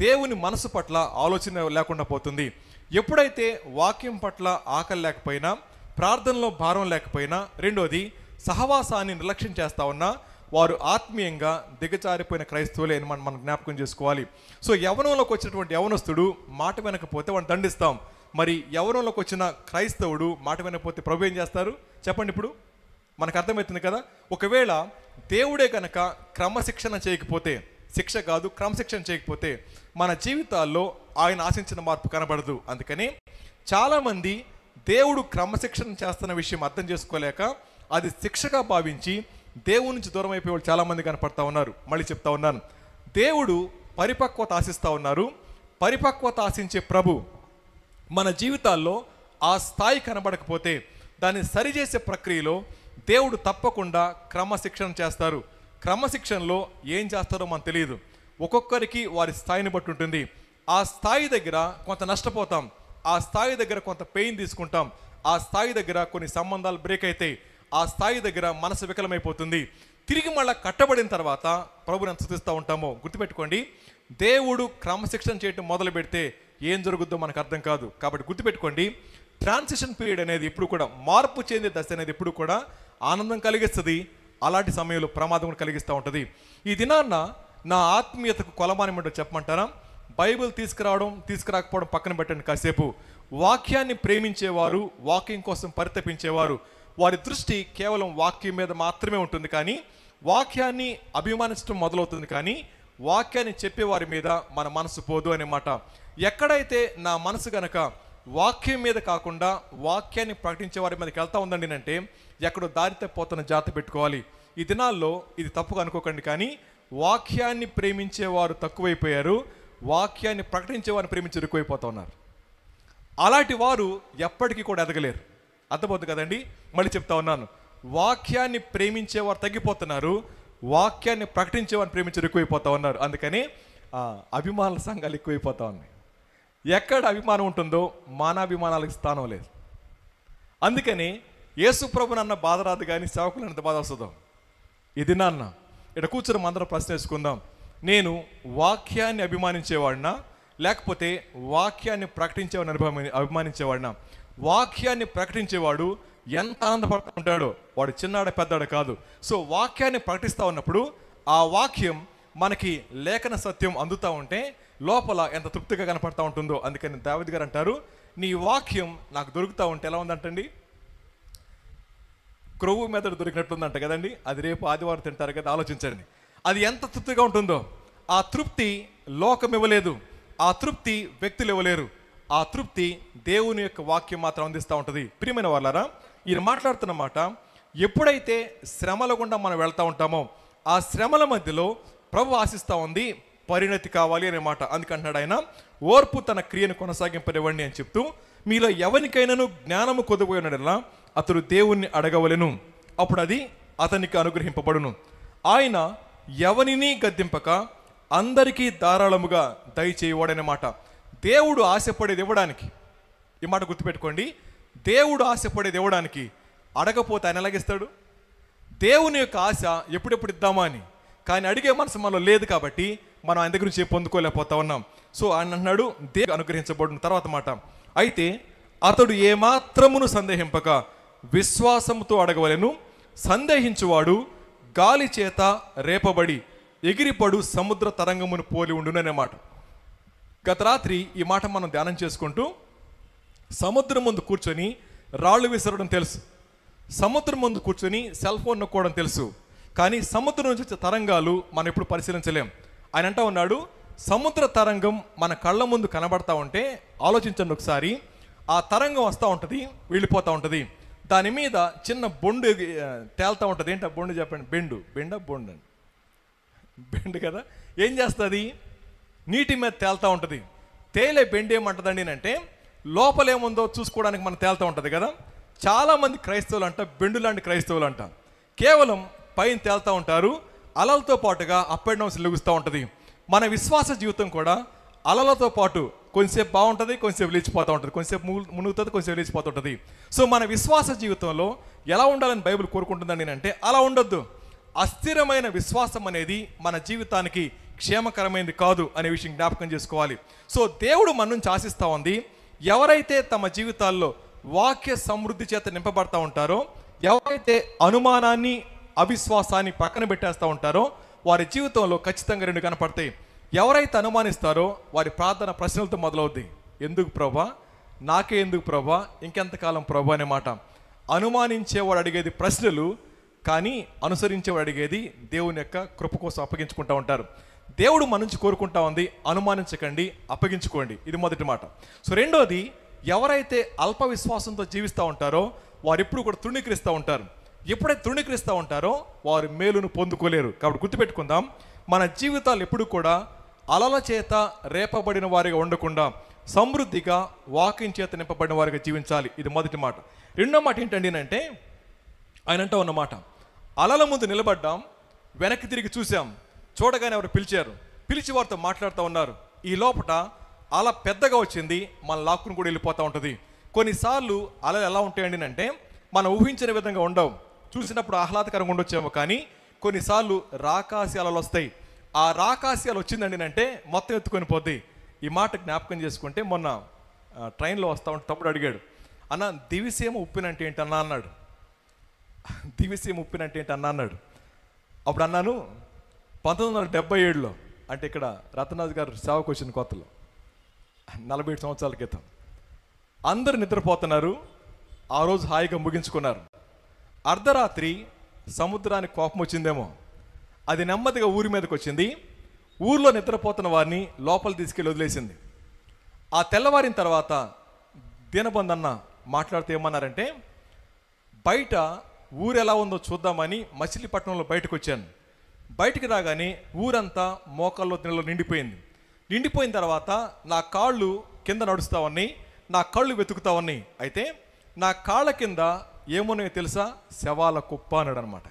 దేవుని మనసు పట్ల ఆలోచన లేకుండా పోతుంది. ఎప్పుడైతే వాక్యం పట్ల ఆకలి లేకపోయినా, ప్రార్థనలో భారం లేకపోయినా, రెండోది సహవాసాన్ని నిర్లక్ష్యం చేస్తా ఉన్నా వారు ఆత్మీయంగా దిగజారిపోయిన క్రైస్తవులే అని మనం జ్ఞాపకం చేసుకోవాలి. సో యవ్వనంలోకి వచ్చినటువంటి యవనస్తుడు మాట వినకపోతే వాడిని దండిస్తాం. మరి యవ్వనంలోకి వచ్చిన క్రైస్తవుడు మాట వినకపోతే ప్రభు ఏం చేస్తారు చెప్పండి? ఇప్పుడు మనకు అర్థమవుతుంది కదా. ఒకవేళ దేవుడే కనుక క్రమశిక్షణ చేయకపోతే, శిక్ష కాదు క్రమశిక్షణ చేయకపోతే మన జీవితాల్లో ఆయన ఆశించిన మార్పు కనబడదు. అందుకని చాలామంది దేవుడు క్రమశిక్షణ చేస్తున్న విషయం అర్థం చేసుకోలేక అది శిక్షగా భావించి దేవుడి నుంచి దూరం అయిపోయే వాళ్ళు చాలామంది కనపడతా ఉన్నారు. మళ్ళీ చెప్తా ఉన్నాను, దేవుడు పరిపక్వత ఆశిస్తూ ఉన్నారు. పరిపక్వత ఆశించే ప్రభు మన జీవితాల్లో ఆ స్థాయి కనబడకపోతే దాన్ని సరిచేసే ప్రక్రియలో దేవుడు తప్పకుండా క్రమశిక్షణ చేస్తారు. క్రమశిక్షణలో ఏం చేస్తారో మనకు తెలియదు. ఒక్కొక్కరికి వారి స్థాయిని బట్టి ఉంటుంది. ఆ స్థాయి దగ్గర కొంత నష్టపోతాం, ఆ స్థాయి దగ్గర కొంత పెయిన్ తీసుకుంటాం, ఆ స్థాయి దగ్గర కొన్ని సంబంధాలు బ్రేక్ అవుతాయి, ఆ స్థాయి దగ్గర మనసు వికలమైపోతుంది. తిరిగి మళ్ళీ కట్టబడిన తర్వాత ప్రభుని ఎంత స్తుతిస్తూ ఉంటామో గుర్తుపెట్టుకోండి. దేవుడు క్రమశిక్షణ చేయటం మొదలు పెడితే ఏం జరుగుద్దో మనకు అర్థం కాదు. కాబట్టి గుర్తుపెట్టుకోండి, ట్రాన్సిషన్ పీరియడ్ అనేది ఎప్పుడు కూడా, మార్పు చెందే దశ అనేది ఎప్పుడు కూడా ఆనందం కలిగిస్తుంది, అలాంటి సమయంలో ప్రమాదం కలిగిస్తూ ఉంటుంది. ఈ దినాన్న నా ఆత్మీయతకు కొలమానం ఏంటో చెప్పమంటారా? బైబిల్ తీసుకురావడం తీసుకురాకపోవడం పక్కన పెట్టండి. కాసేపు వాక్యాన్ని ప్రేమించేవారు, వాక్యం కోసం పరితపించేవారు, వారి దృష్టి కేవలం వాక్యం మీద మాత్రమే ఉంటుంది. కానీ వాక్యాన్ని అభిమానించడం మొదలవుతుంది, కానీ వాక్యాన్ని చెప్పేవారి మీద మన మనసు పోదు అనే మాట. ఎక్కడైతే నా మనసు గనక వాక్యం మీద కాకుండా వాక్యాన్ని ప్రకటించే వారి మీదకి వెళ్తా ఉందండి అంటే ఎక్కడో దారి తప్పిపోతున్న జాగ్రత్త పెట్టుకోవాలి. ఈ దినాల్లో ఇది తప్పుగా అనుకోకండి, కానీ వాక్యాన్ని ప్రేమించేవారు తక్కువైపోయారు, వాక్యాన్ని ప్రకటించేవారిని ప్రేమించి ఎక్కువైపోతూ ఉన్నారు. అలాంటి వారు ఎప్పటికీ కూడా ఎదగలేరు. అర్థమవుతుంది కదండి? మళ్ళీ చెప్తా ఉన్నాను, వాక్యాన్ని ప్రేమించేవారు తగ్గిపోతున్నారు, వాక్యాన్ని ప్రకటించేవారిని ప్రేమించి ఎక్కువైపోతూ ఉన్నారు. అందుకని అభిమానుల సంఘాలు ఎక్కువైపోతూ ఉన్నాయి. ఎక్కడ అభిమానం ఉంటుందో మానాభిమానాలకు స్థానం లేదు. అందుకని యేసు ప్రభుని అన్న బాధ రాదు, కానీ సేవకులు ఎంత బాధ వస్తుందో. ఇది నాన్న ఇక్కడ కూర్చొని అందరం ప్రశ్న వేసుకుందాం, నేను వాక్యాన్ని అభిమానించేవాడినా లేకపోతే వాక్యాన్ని ప్రకటించేవాడిని అభిమానించేవాడినా? వాక్యాన్ని ప్రకటించేవాడు ఎంత ఆనందపడుతూ ఉంటాడో, వాడు చిన్నాడ పెద్దాడు కాదు. సో వాక్యాన్ని ప్రకటిస్తూ ఉన్నప్పుడు ఆ వాక్యం మనకి లేఖన సత్యం అందుతూ ఉంటే లోపల ఎంత తృప్తిగా కనపడతా ఉంటుందో. అందుకని దావీదు గారు అంటారు, నీ వాక్యం నాకు దొరుకుతూ ఉంటే ఎలా ఉందంటండి, క్రొవ్వు మెదడు దొరికినట్టుందంట కదండి. అది రేపు ఆదివారం తింటారు కదా, ఆలోచించండి. అది ఎంత తృప్తిగా ఉంటుందో. ఆ తృప్తి లోకం ఇవ్వలేదు, ఆ తృప్తి వ్యక్తులు ఇవ్వలేరు, ఆ తృప్తి దేవుని యొక్క వాక్యం మాత్రం అందిస్తూ ఉంటుంది. ప్రియమైన వాళ్ళారా, ఈయన మాట్లాడుతున్న మాట, ఎప్పుడైతే శ్రమల గుండా మనం వెళ్తూ ఉంటామో ఆ శ్రమల మధ్యలో ప్రభు ఆశిస్తూ ఉంది పరిణతి కావాలి అనే మాట. అందుకంటున్నాడు ఆయన, ఓర్పు తన క్రియను కొనసాగింపనివ్వండి అని చెప్తూ, మీలో ఎవరికైనాను జ్ఞానము కొద్దిపోయినలా అతడు దేవుణ్ణి అడగవలెను, అప్పుడు అది అతనికి అనుగ్రహింపబడును. ఆయన ఎవరిని గద్దింపక అందరికీ ధారాళముగా దయచేయవాడనే మాట. దేవుడు ఆశపడేది ఇవ్వడానికి, ఈ మాట గుర్తుపెట్టుకోండి, దేవుడు ఆశపడేది ఇవ్వడానికి. అడగపోతే ఆయన ఎలాగిస్తాడు? దేవుని యొక్క ఆశ ఎప్పుడెప్పుడు ఇద్దామా అని, కానీ అడిగే మనసు మనలో లేదు కాబట్టి మనం ఆయన దగ్గర నుంచి పొందుకోలేకపోతా ఉన్నాం. సో ఆయన అన్నాడు దేవుడు అనుగ్రహించబడిన తర్వాత మాట, అయితే అతడు ఏమాత్రమును సందేహింపక విశ్వాసముతో అడగవలెను, సందేహించువాడు గాలి చేత రేపబడి ఎగిరిపడు సముద్ర తరంగమును పోలి ఉండును అనే మాట. గత రాత్రి ఈ మాట మనం ధ్యానం చేసుకుంటూ, సముద్రం ముందు కూర్చొని రాళ్ళు విసరడం తెలుసు, సముద్రం ముందు కూర్చొని సెల్ ఫోన్ నొక్కోవడం తెలుసు, కానీ సముద్రం నుంచి వచ్చే తరంగాలు మనం ఎప్పుడు పరిశీలించలేం. ఆయన అంటా ఉన్నాడు, సముద్ర తరంగం మన కళ్ళ ముందు కనబడతా ఉంటే ఆలోచించండి ఒకసారి. ఆ తరంగం వస్తూ ఉంటుంది, వెళ్ళిపోతూ ఉంటుంది, దాని మీద చిన్న బొండు తేలుతూ ఉంటుంది. ఏంటి ఆ బొండు చెప్పండి? బొండు బెండు కదా. ఏం చేస్తుంది? నీటి మీద తేలుతూ ఉంటుంది. తేలే బెండు ఏమంటుందండి అంటే లోపలేముందో చూసుకోవడానికి మనం తేలుతూ ఉంటుంది కదా. చాలామంది క్రైస్తవులు అంట బెండు లాంటి క్రైస్తవులు అంట కేవలం పైన తేలుతూ ఉంటారు, అలలతో పాటుగా అప్ అండ్ డౌన్స్ లెగుస్తూ ఉంటుంది. మన విశ్వాస జీవితం కూడా అలలతో పాటు కొంచెంసేపు బాగుంటుంది, కొంచెంసేపు లేచిపోతూ ఉంటుంది, కొంచెంసేపు మునుగుతుంది, కొంచెంసేపు లేచిపోతూ ఉంటుంది. సో మన విశ్వాస జీవితంలో ఎలా ఉండాలని బైబిల్ కోరుకుంటుందండి అంటే అలా ఉండొద్దు. అస్థిరమైన విశ్వాసం అనేది మన జీవితానికి క్షేమకరమైనది కాదు అనే విషయం జ్ఞాపకం చేసుకోవాలి. సో దేవుడు మన నుంచి ఆశిస్తూ ఉంది, ఎవరైతే తమ జీవితాల్లో వాక్య సమృద్ధి చేత నింపబడతా ఉంటారో, ఎవరైతే అనుమానాన్ని అవిశ్వాసాన్ని పక్కన పెట్టేస్తూ ఉంటారో వారి జీవితంలో ఖచ్చితంగా రెండు కనపడతాయి. ఎవరైతే అనుమానిస్తారో వారి ప్రార్థన ప్రశ్నలతో మొదలవుద్ది. ఎందుకు ప్రభా, నాకే ఎందుకు ప్రభా, ఇంకెంతకాలం ప్రభా అనే మాట. అనుమానించేవాడు అడిగేది ప్రశ్నలు, కానీ అనుసరించేవాడు అడిగేది దేవుని యొక్క కృప కోసం అప్పగించుకుంటూ ఉంటారు. దేవుడు మన నుంచి కోరుకుంటా ఉంది, అనుమానించకండి, అప్పగించుకోండి. ఇది మొదటి మాట. సో రెండోది, ఎవరైతే అల్ప విశ్వాసంతో జీవిస్తూ ఉంటారో వారు ఎప్పుడు కూడా తృణీకరిస్తూ ఉంటారు. ఎప్పుడైతే తృణీకరిస్తూ ఉంటారో వారు మేలును పొందుకోలేరు. కాబట్టి గుర్తుపెట్టుకుందాం, మన జీవితాలు ఎప్పుడు కూడా అలల చేత రేపబడిన వారిగా ఉండకుండా సమృద్ధిగా వాక్యం చేత నింపబడిన వారిగా జీవించాలి. ఇది మొదటి మాట. రెండో మాట ఏంటండి అంటే ఆయన అంటూ ఉన్నమాట, అలల ముందు నిలబడ్డాం, వెనక్కి తిరిగి చూసాం, చూడగానే ఎవరు పిలిచారు, పిలిచి వారితో మాట్లాడుతూ ఉన్నారు. ఈ లోపట అల పెద్దగా వచ్చింది, మన లాక్కుని కూడా వెళ్ళిపోతూ ఉంటుంది. కొన్నిసార్లు అలలు ఎలా ఉంటాయండి అంటే మనం ఊహించిన విధంగా ఉండవు. చూసినప్పుడు ఆహ్లాదకరంగా ఉండొచ్చేమో, కానీ కొన్నిసార్లు రాకాసి అలలు వస్తాయి. ఆ రాకాసి అల వచ్చిందండి అంటే మొత్తం ఎత్తుకొని పోద్ది. ఈ మాట జ్ఞాపకం చేసుకుంటే మొన్న ట్రైన్లో వస్తా ఉంటే తమ్ముడు అడిగాడు, అన్న దివిసీమ ఉప్పినంటే ఏంటన్నా అన్నాడు. దివిసీమ ఉప్పినంటే ఏంటన్నా అన్నాడు. అప్పుడు అన్నాను 1977లో, అంటే ఇక్కడ రతనాథ్ గారు సేవకు వచ్చిన కొత్తలో 47 సంవత్సరాల క్రితం అందరు నిద్రపోతున్నారు. ఆ రోజు హాయిగా ముగించుకున్నారు. అర్ధరాత్రి సముద్రానికి కోపం వచ్చిందేమో, అది నెమ్మదిగా ఊరి మీదకి వచ్చింది. ఊర్లో నిద్రపోతున్న వారిని లోపల తీసుకెళ్ళి వదిలేసింది. ఆ తెల్లవారిన తర్వాత దీనబంధు అన్న మాట్లాడుతూ ఏమన్నారంటే, బయట ఊరు ఎలా ఉందో చూద్దామని మచిలీపట్నంలో బయటకు వచ్చాను. బయటికి రాగానే ఊరంతా మోకాల్లో నీళ్ళలో నిండిపోయింది. నిండిపోయిన తర్వాత నా కాళ్ళు కింద నడుస్తూ ఉన్నాయి, నా కళ్ళు వెతుకుతా ఉన్నాయి. అయితే నా కాళ్ళ కింద ఏమున్నాయో తెలుసా? శవాల కుప్ప అన్నాడు అనమాట.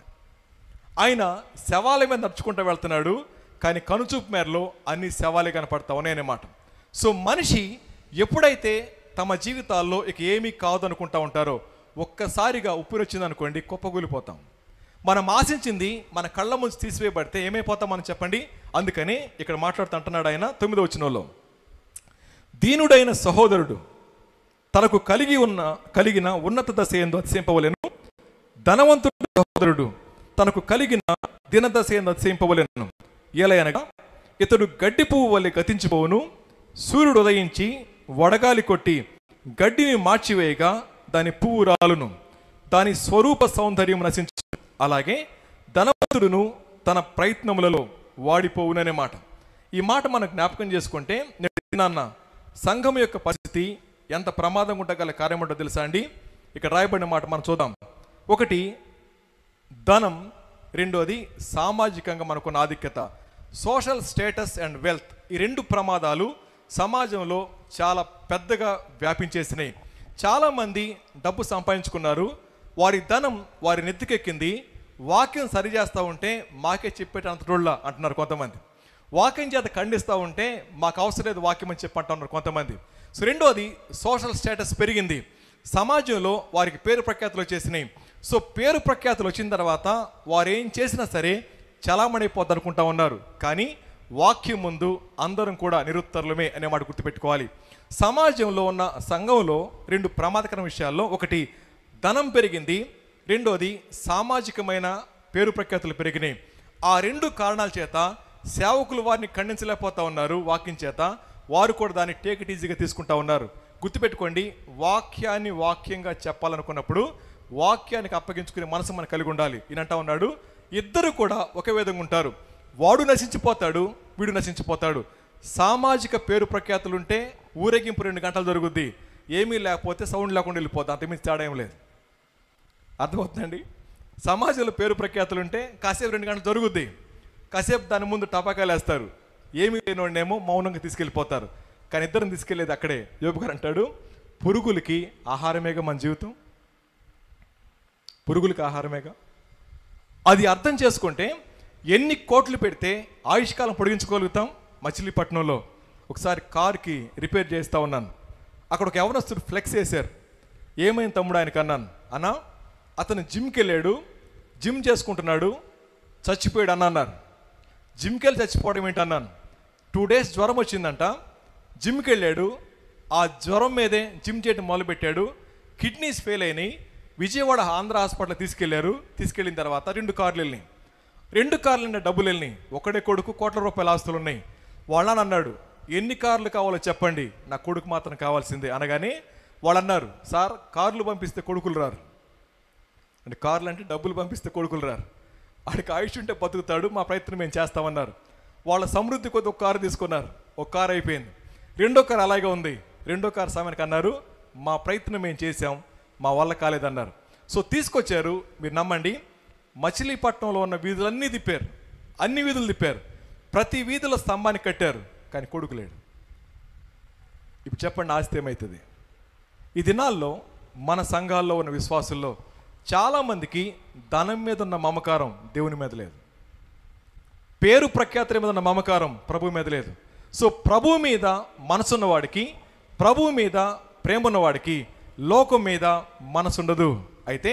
ఆయన శవాల మీద నడుచుకుంటూ వెళ్తున్నాడు, కానీ కనుచూపు మేరలో అన్ని శవాలే కనపడతా ఉన్నాయి అన్నమాట. సో మనిషి ఎప్పుడైతే తమ జీవితాల్లో ఇక ఏమీ కాదు అనుకుంటా ఉంటారో, ఒక్కసారిగా ఉప్పిరి వచ్చిందనుకోండి కుప్పగూలిపోతాం. మనం ఆశించింది మన కళ్ళ ముందు తీసివేయబడితే ఏమైపోతాం మనం చెప్పండి. అందుకని ఇక్కడ మాట్లాడుతూ అంటున్నాడు ఆయన 9వ వచనంలో, దీనుడైన సహోదరుడు తనకు కలిగిన ఉన్నత దశ ఎందు అతిశయింపవలెను, ధనవంతుడు సహోదరుడు తనకు కలిగిన దినదశ ఎందు అతిశయింపవలెను. ఎలయనగా ఇతడు గడ్డి పువ్వు వలె గతించిపోవును, సూర్యుడు ఉదయించి వడగాలి కొట్టి గడ్డిని మార్చివేయగా దాని పువ్వు రాలును, దాని స్వరూప సౌందర్యం నశించు. అలాగే ధనవంతుడును తన ప్రయత్నములలో వాడిపోవుననే మాట. ఈ మాట మనం జ్ఞాపకం చేసుకుంటే నాన్న సంఘం యొక్క పరిస్థితి ఎంత ప్రమాదంగా ఉండగల కార్యం ఉంటుందో తెలుసా అండి. ఇక్కడ రాయబడిన మాట మనం చూద్దాం. ఒకటి ధనం, రెండోది సామాజికంగా మనకున్న ఆధిక్యత, సోషల్ స్టేటస్ అండ్ వెల్త్. ఈ రెండు ప్రమాదాలు సమాజంలో చాలా పెద్దగా వ్యాపించేసినాయి. చాలామంది డబ్బు సంపాదించుకున్నారు, వారి ధనం వారి నెత్తికెక్కింది. వాక్యం సరిచేస్తూ ఉంటే మాకే చెప్పేటంతటోళ్ళ అంటున్నారు కొంతమంది. వాక్యం చేత ఖండిస్తూ ఉంటే మాకు అవసరం లేదు వాక్యం అని చెప్పి అంటున్నారు కొంతమంది. సో రెండోది సోషల్ స్టేటస్ పెరిగింది, సమాజంలో వారికి పేరు ప్రఖ్యాతులు వచ్చేసినాయి. సో పేరు ప్రఖ్యాతులు వచ్చిన తర్వాత వారు ఏం చేసినా సరే చలామణైపోద్ది అనుకుంటా ఉన్నారు. కానీ వాక్యం ముందు అందరం కూడా నిరుత్తరులమే అనే మాట గుర్తుపెట్టుకోవాలి. సమాజంలో ఉన్న సంఘంలో రెండు ప్రమాదకర విషయాల్లో, ఒకటి ధనం పెరిగింది, రెండోది సామాజికమైన పేరు ప్రఖ్యాతులు పెరిగినాయి. ఆ రెండు కారణాల చేత సేవకులు వారిని ఖండించలేకపోతా ఉన్నారు. వాక్యం చేత వారు కూడా దాన్ని టేక్ ఇట్ ఈజీగా తీసుకుంటా ఉన్నారు. గుర్తుపెట్టుకోండి, వాక్యాన్ని వాక్యంగా చెప్పాలనుకున్నప్పుడు వాక్యానికి అప్పగించుకునే మనసు మనకు కలిగి ఉండాలి. ఈయనంటా ఉన్నాడు, ఇద్దరు కూడా ఒకే విధంగా ఉంటారు. వాడు నశించిపోతాడు, వీడు నశించిపోతాడు. సామాజిక పేరు ప్రఖ్యాతులు ఉంటే ఊరేగింపు 2 గంటలు జరుగుద్ది, ఏమీ లేకపోతే సౌండ్ లేకుండా వెళ్ళిపోద్ది, అంతమించి తేడా ఏం లేదు. అర్థమవుతుందండి. సమాజంలో పేరు ప్రఖ్యాతులు ఉంటే కాసేపు 2 గంటలు జరుగుద్ది, కాసేపు దాని ముందు టపాకాయలు వేస్తారు, ఏమీ లేనోడేమో మౌనంగా తీసుకెళ్ళిపోతారు. కానీ ఇద్దరం తీసుకెళ్ళేది అక్కడే. యోబు గారు అంటాడు, పురుగులకి ఆహారమేగా మన జీవితం, పురుగులకి ఆహారమేగా. అది అర్థం చేసుకుంటే ఎన్ని కోట్లు పెడితే ఆయుష్కాలం పొడిగించుకోగలుగుతాం. మచిలీపట్నంలో ఒకసారి కార్కి రిపేర్ చేస్తూ ఉన్నాను, అక్కడ ఒక యవనస్తుడు ఫ్లెక్స్ వేశారు. ఏమైంది తమ్ముడు ఆయనకు అన్నాను. అన్న అతను జిమ్కి వెళ్ళాడు, జిమ్ చేసుకుంటున్నాడు, చచ్చిపోయాడు అన్న అన్నారు. జిమ్కి వెళ్ళి చచ్చిపోవడం ఏంటన్నాను. 2 days జ్వరం వచ్చిందంట, జిమ్కి వెళ్ళాడు, ఆ జ్వరం మీదే జిమ్ చేయడం మొదలుపెట్టాడు, కిడ్నీస్ ఫెయిల్ అయినాయి, విజయవాడ ఆంధ్ర హాస్పిటల్ తీసుకెళ్లారు. తీసుకెళ్ళిన తర్వాత 2 కార్లు వెళ్ళినాయి, 2 కార్లు నిండా డబ్బులు వెళ్ళినాయి. ఒకడే కొడుకు, కోట్ల రూపాయల ఆస్తులు ఉన్నాయి. వాళ్ళని అన్నాడు, ఎన్ని కార్లు కావాలో చెప్పండి, నా కొడుకు మాత్రం కావాల్సిందే అనగానే వాళ్ళు అన్నారు, సార్ కార్లు పంపిస్తే కొడుకులు రారు అంటే, కార్లు అంటే డబ్బులు పంపిస్తే కొడుకులు రారు, వాడికి ఆయుష్ ఉంటే బతుకుతాడు, మా ప్రయత్నం మేము చేస్తామన్నారు. వాళ్ళ సమృద్ధి కొద్ది ఒక కారు తీసుకున్నారు, ఒక కారు అయిపోయింది. 2వ కారు అలాగే ఉంది. 2వ కారు సమయానికి అన్నారు, మా ప్రయత్నం మేము చేసాం, మా వల్ల కాలేదన్నారు. సో తీసుకొచ్చారు. మీరు నమ్మండి, మచిలీపట్నంలో ఉన్న వీధులన్నీ తిప్పారు, అన్ని వీధులు తిప్పారు, ప్రతి వీధిలో స్తంభాన్ని కట్టారు, కానీ కొడుకు లేడు. ఇప్పుడు చెప్పండి, ఆస్తి ఏమవుతుంది? ఈ దినాల్లో మన సంఘాల్లో ఉన్న విశ్వాసుల్లో చాలామందికి ధనం మీద ఉన్న మమకారం దేవుని మీద లేదు, పేరు ప్రఖ్యాతుల మీద ఉన్న మమకారం ప్రభు మీద లేదు. సో ప్రభు మీద మనసున్నవాడికి, ప్రభు మీద ప్రేమ ఉన్నవాడికి లోకం మీద మనసు ఉండదు. అయితే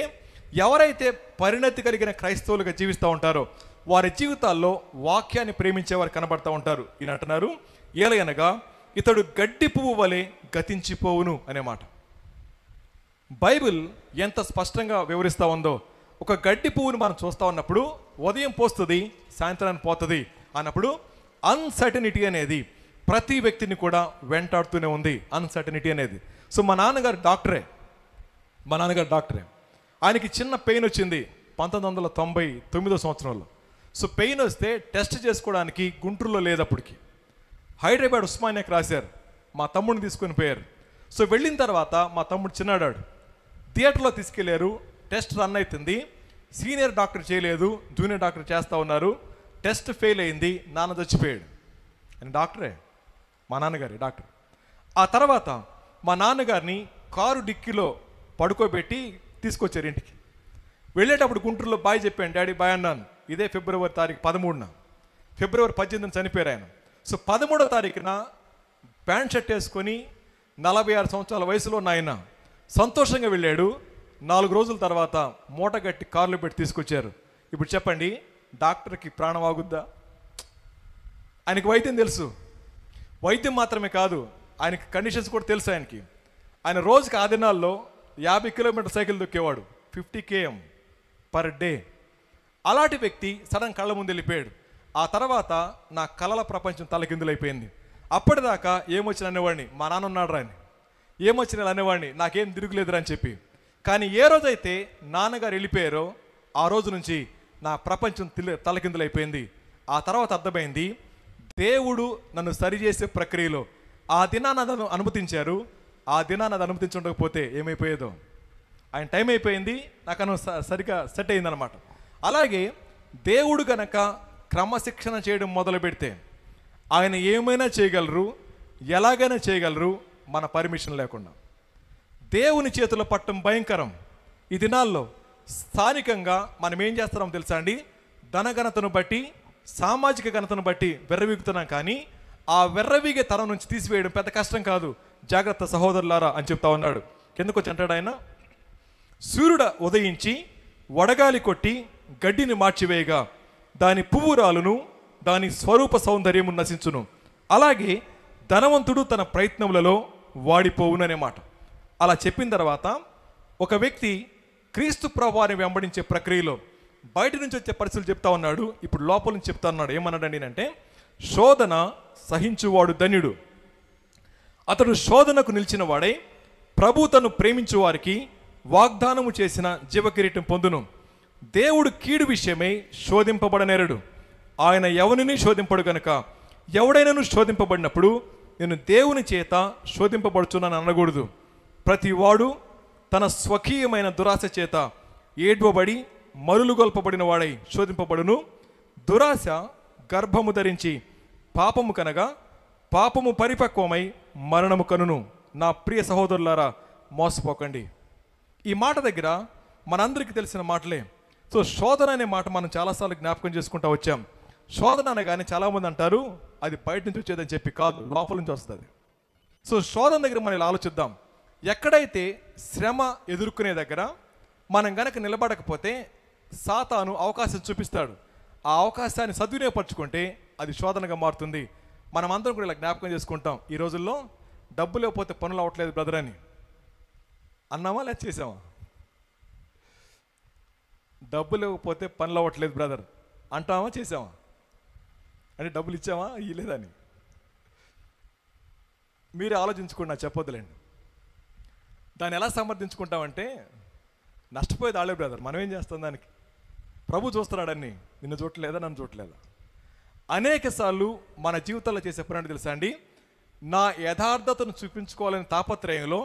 ఎవరైతే పరిణతి కలిగిన క్రైస్తవులుగా జీవిస్తూ ఉంటారో వారి జీవితాల్లో వాక్యాన్ని ప్రేమించేవారు కనబడతా ఉంటారు. ఈయన అంటున్నారు, ఏలయనగా ఇతడు గడ్డి పువ్వు వలె గతించిపోవును అనే మాట బైబిల్ ఎంత స్పష్టంగా వివరిస్తూ ఉందో. ఒక గడ్డి పువ్వును మనం చూస్తూ ఉన్నప్పుడు ఉదయం పోస్తుంది, సాయంత్రానికి పోతుంది అన్నప్పుడు అన్సర్టనిటీ అనేది ప్రతి వ్యక్తిని కూడా వెంటాడుతూనే ఉంది. అన్సర్టనిటీ అనేది. సో మా నాన్నగారు డాక్టరే. ఆయనకి చిన్న పెయిన్ వచ్చింది 1999 సంవత్సరంలో. సో పెయిన్ వస్తే టెస్ట్ చేసుకోవడానికి గుంటూరులో లేదప్పటికి, హైదరాబాద్ ఉస్మానియాకి రాశారు. మా తమ్ముడిని తీసుకొని పోయారు. సో వెళ్ళిన తర్వాత మా తమ్ముడు చిన్నాడాడు, థియేటర్లో తీసుకెళ్లారు. టెస్ట్ రన్ అవుతుంది, సీనియర్ డాక్టర్ చేయలేదు, జూనియర్ డాక్టర్ చేస్తూ ఉన్నారు. టెస్ట్ ఫెయిల్ అయింది, నాన్న చచ్చిపోయాడు. ఆయన డాక్టరే, మా నాన్నగారి డాక్టర్. ఆ తర్వాత మా నాన్నగారిని కారు డిక్కీలో పడుకోబెట్టి తీసుకొచ్చారు ఇంటికి. వెళ్ళేటప్పుడు గుంటూరులో బాయ్ చెప్పాను, డాడీ బాయ్ అన్నాను. ఇదే ఫిబ్రవరి 13న, ఫిబ్రవరి 18న చనిపోయారు ఆయన. సో 13వ తారీఖున ప్యాంట్ షర్ట్ వేసుకొని 46 సంవత్సరాల వయసులో నాయన సంతోషంగా వెళ్ళాడు. 4 రోజుల తర్వాత మూటగట్టి కారులో పెట్టి తీసుకొచ్చారు. ఇప్పుడు చెప్పండి, డాక్టర్కి ప్రాణం ఆగుద్దా? ఆయనకి వైద్యం తెలుసు. వైద్యం మాత్రమే కాదు, ఆయనకి కండిషన్స్ కూడా తెలుసు ఆయనకి. ఆయన రోజుకి ఆ దినాల్లో 50 కిలోమీటర్ సైకిల్ దొక్కేవాడు, 50 km పర్ డే. అలాంటి వ్యక్తి సడన్ కళ్ళ ముందు వెళ్ళిపోయాడు. ఆ తర్వాత నా కళల ప్రపంచం తలకిందులైపోయింది. అప్పటిదాకా ఏమొచ్చిన అనేవాడిని, మా నాన్న ఉన్నాడు రాని, ఏమొచ్చిన అనేవాడిని, నాకేం తిరుగులేదురా అని చెప్పి. కానీ ఏ రోజైతే నాన్నగారు వెళ్ళిపోయారో ఆ రోజు నుంచి నా ప్రపంచం తలకిందులైపోయింది. ఆ తర్వాత అర్థమైంది, దేవుడు నన్ను సరిచేసే ప్రక్రియలో ఆ దినాన్ని నన్ను అనుమతించారు. ఆ దినాన్ని అది అనుమతించకపోతే ఏమైపోయేదో. ఆయన టైం అయిపోయింది, నాకు సరిగా సెట్ అయిందనమాట. అలాగే దేవుడు గనక క్రమశిక్షణ చేయడం మొదలు పెడితే ఆయన ఏమైనా చేయగలరు, ఎలాగైనా చేయగలరు, మన పర్మిషన్ లేకుండా. దేవుని చేతిలో పట్టడం భయంకరం. ఈ దినాల్లో స్థానికంగా మనం ఏం చేస్తున్నాం తెలుసా అండి? ధనఘనతను బట్టి, సామాజిక ఘనతను బట్టి వెర్రవీగుతున్నాం. కానీ ఆ వెర్రవీగే తరం నుంచి తీసివేయడం పెద్ద కష్టం కాదు. జాగ్రత్త సహోదరులారా అని చెప్తా ఉన్నాడు. కిందకొచ్చి అంటాడు ఆయన, సూర్యుడు ఉదయించి వడగాలి కొట్టి గడ్డిని మార్చివేయగా దాని పువ్వు రాలును, దాని స్వరూప సౌందర్యము నశించును. అలాగే ధనవంతుడు తన ప్రయత్నములలో వాడిపోవును అనే మాట. అలా చెప్పిన తర్వాత ఒక వ్యక్తి క్రీస్తు ప్రభువుని వెంబడించే ప్రక్రియలో బయట నుంచి వచ్చే పరిస్థితులు చెప్తా ఉన్నాడు. ఇప్పుడు లోపల నుంచి చెప్తా ఉన్నాడు. ఏమన్నాడండి అంటే, శోధన సహించువాడు ధన్యుడు, అతడు శోధనకు నిలిచిన వాడై ప్రభు తను ప్రేమించు వారికి వాగ్దానము చేసిన జీవకిరీటం పొందును. దేవుడు కీడు విషయమై శోధింపబడనేరడు, ఆయన ఎవరిని శోధింపడు గనుక ఎవడైనాను శోధింపబడినప్పుడు నేను దేవుని చేత శోధింపబడుచున్నాను అనకూడదు. ప్రతి వాడు తన స్వకీయమైన దురాశ చేత ఏడ్వబడి మరులుగొల్పబడిన వాడై శోధింపబడును. దురాశ గర్భము ధరించి పాపము కనగా పాపము పరిపక్వమై మరణము కనును. నా ప్రియ సహోదరులారా, మోసపోకండి. ఈ మాట దగ్గర మనందరికీ తెలిసిన మాటలే. సో శోధన అనే మాట మనం చాలాసార్లు జ్ఞాపకం చేసుకుంటూ వచ్చాం. శోధన అనగానే చాలామంది అంటారు అది బయట నుంచి వచ్చేదని చెప్పి. కాదు, లోపల నుంచి వస్తుంది. సో శోధన దగ్గర మనం ఇలా ఆలోచిద్దాం. ఎక్కడైతే శ్రమ ఎదుర్కొనే దగ్గర మనం గనక నిలబడకపోతే సాతాను అవకాశం చూపిస్తాడు. ఆ అవకాశాన్ని సద్వినియోగపరచుకుంటే అది శోధనగా మారుతుంది. మనం అందరం కూడా ఇలా జ్ఞాపకం చేసుకుంటాం. ఈ రోజుల్లో డబ్బు లేకపోతే పనులు అవ్వట్లేదు బ్రదర్ అని అన్నామా లేదా చేసామా? డబ్బు లేకపోతే పనులు అవ్వట్లేదు బ్రదర్ అంటామా చేసామా? అంటే డబ్బులు ఇచ్చామా ఇవ్వలేదని మీరే ఆలోచించుకోండి, నాకు చెప్పొద్దులేండి. దాన్ని ఎలా సమర్థించుకుంటామంటే నష్టపోయేది ఆలే బ్రదర్, మనం ఏం చేస్తాం దానికి? ప్రభు చూస్తున్నాడని నిన్ను చూడలేదా, నన్ను చూడలేదా? అనేక సార్లు మన జీవితాల్లో చేసే పని తెలుసా అండి, నా యథార్థతను చూపించుకోవాలని తాపత్రయంలో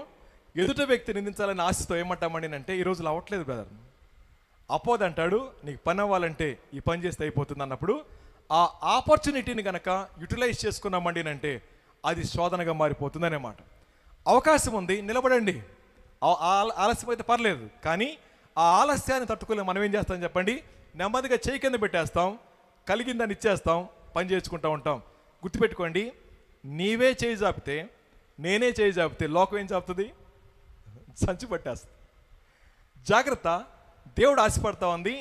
ఎదుటి వ్యక్తి నిందించాలని ఆశతో ఏమంటామండి అంటే ఈ రోజులు అవ్వట్లేదు బ్రదర్. అపోదంటాడు, నీకు పని అవ్వాలంటే ఈ పని చేస్తే అయిపోతుంది అన్నప్పుడు ఆ ఆపర్చునిటీని కనుక యూటిలైజ్ చేసుకున్నామండి అంటే అది శోధనగా మారిపోతుంది అనే మాట. అవకాశం ఉంది, నిలబడండి. ఆలస్యం అయితే పర్లేదు, కానీ ఆ ఆలస్యాన్ని తట్టుకోలేము. మనం ఏం చేస్తాం చెప్పండి? నెమ్మదిగా చేయి కింద పెట్టేస్తాం, కలిగిందని ఇచ్చేస్తాం, పని చేసుకుంటూ ఉంటాం. గుర్తుపెట్టుకోండి, నీవే చేయి చాపితే, నేనే చేయి చాపితే లోకం ఏం చాపుతుంది? సంచి పట్టేస్తుంది. జాగ్రత్త. దేవుడు ఆశపడతా ఉంది,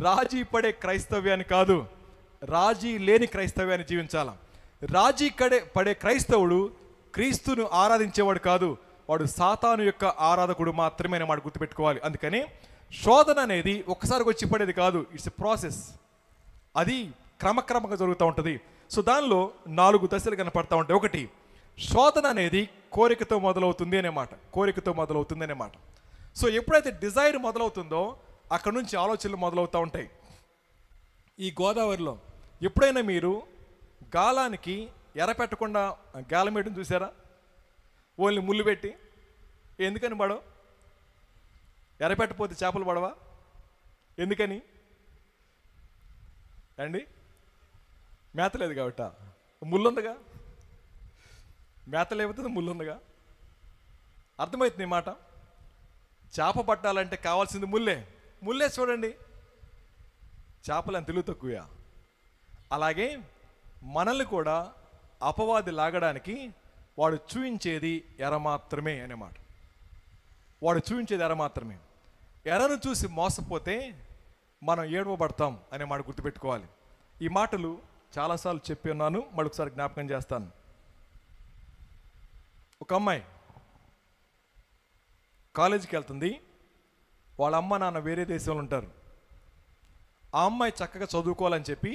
రాజీ పడే క్రైస్తవ్యాన్ని కాదు, రాజీ లేని క్రైస్తవ్యాన్ని జీవించాల. రాజీ పడే క్రైస్తవుడు క్రీస్తును ఆరాధించేవాడు కాదు, వాడు సాతాను యొక్క ఆరాధకుడు మాత్రమే అనే మాట గుర్తుపెట్టుకోవాలి. అందుకని శోధన అనేది ఒక్కసారికి వచ్చి పడేది కాదు, ఇట్స్ ఎ ప్రాసెస్. అది క్రమక్రమంగా జరుగుతూ ఉంటుంది. సో దానిలో 4 దశలు కనపడతా ఉంటాయి. ఒకటి, శోధన అనేది కోరికతో మొదలవుతుంది అనే మాట, కోరికతో మొదలవుతుంది అనే మాట. సో ఎప్పుడైతే డిజైర్ మొదలవుతుందో అక్కడ నుంచి ఆలోచనలు మొదలవుతూ ఉంటాయి. ఈ గోదావరిలో ఎప్పుడైనా మీరు గాలానికి ఎర పెట్టకుండా గాలం వేయడం చూసారా? ఓన్లీ ముళ్ళు పెట్టి. ఎందుకని పడవ? ఎర పెట్టకపోతే చేపలు పడవా? ఎందుకని అండి? మేత లేదు కాబట్టి. ముళ్ళుందిగా, మేత లేకపోతే ముళ్ళుందిగా. అర్థమవుతుంది ఈ మాట. చేప పట్టాలంటే కావాల్సింది ముల్లే. ముల్లే చూడండి, చేపలు అని తెలుగు తక్కువ. అలాగే మనల్ని కూడా అపవాది లాగడానికి వాడు చూయించేది ఎర మాత్రమే అనే మాట. వాడు చూయించేది ఎర మాత్రమే. ఎరను చూసి మోసపోతే మనం ఏడవబడతాం అనే మాట గుర్తుపెట్టుకోవాలి. ఈ మాటలు చాలాసార్లు చెప్పి ఉన్నాను, మరొకసారి జ్ఞాపకం చేస్తాను. ఒక అమ్మాయి కాలేజీకి వెళ్తుంది. వాళ్ళ అమ్మ నాన్న వేరే దేశంలో ఉంటారు. ఆ అమ్మాయి చక్కగా చదువుకోవాలని చెప్పి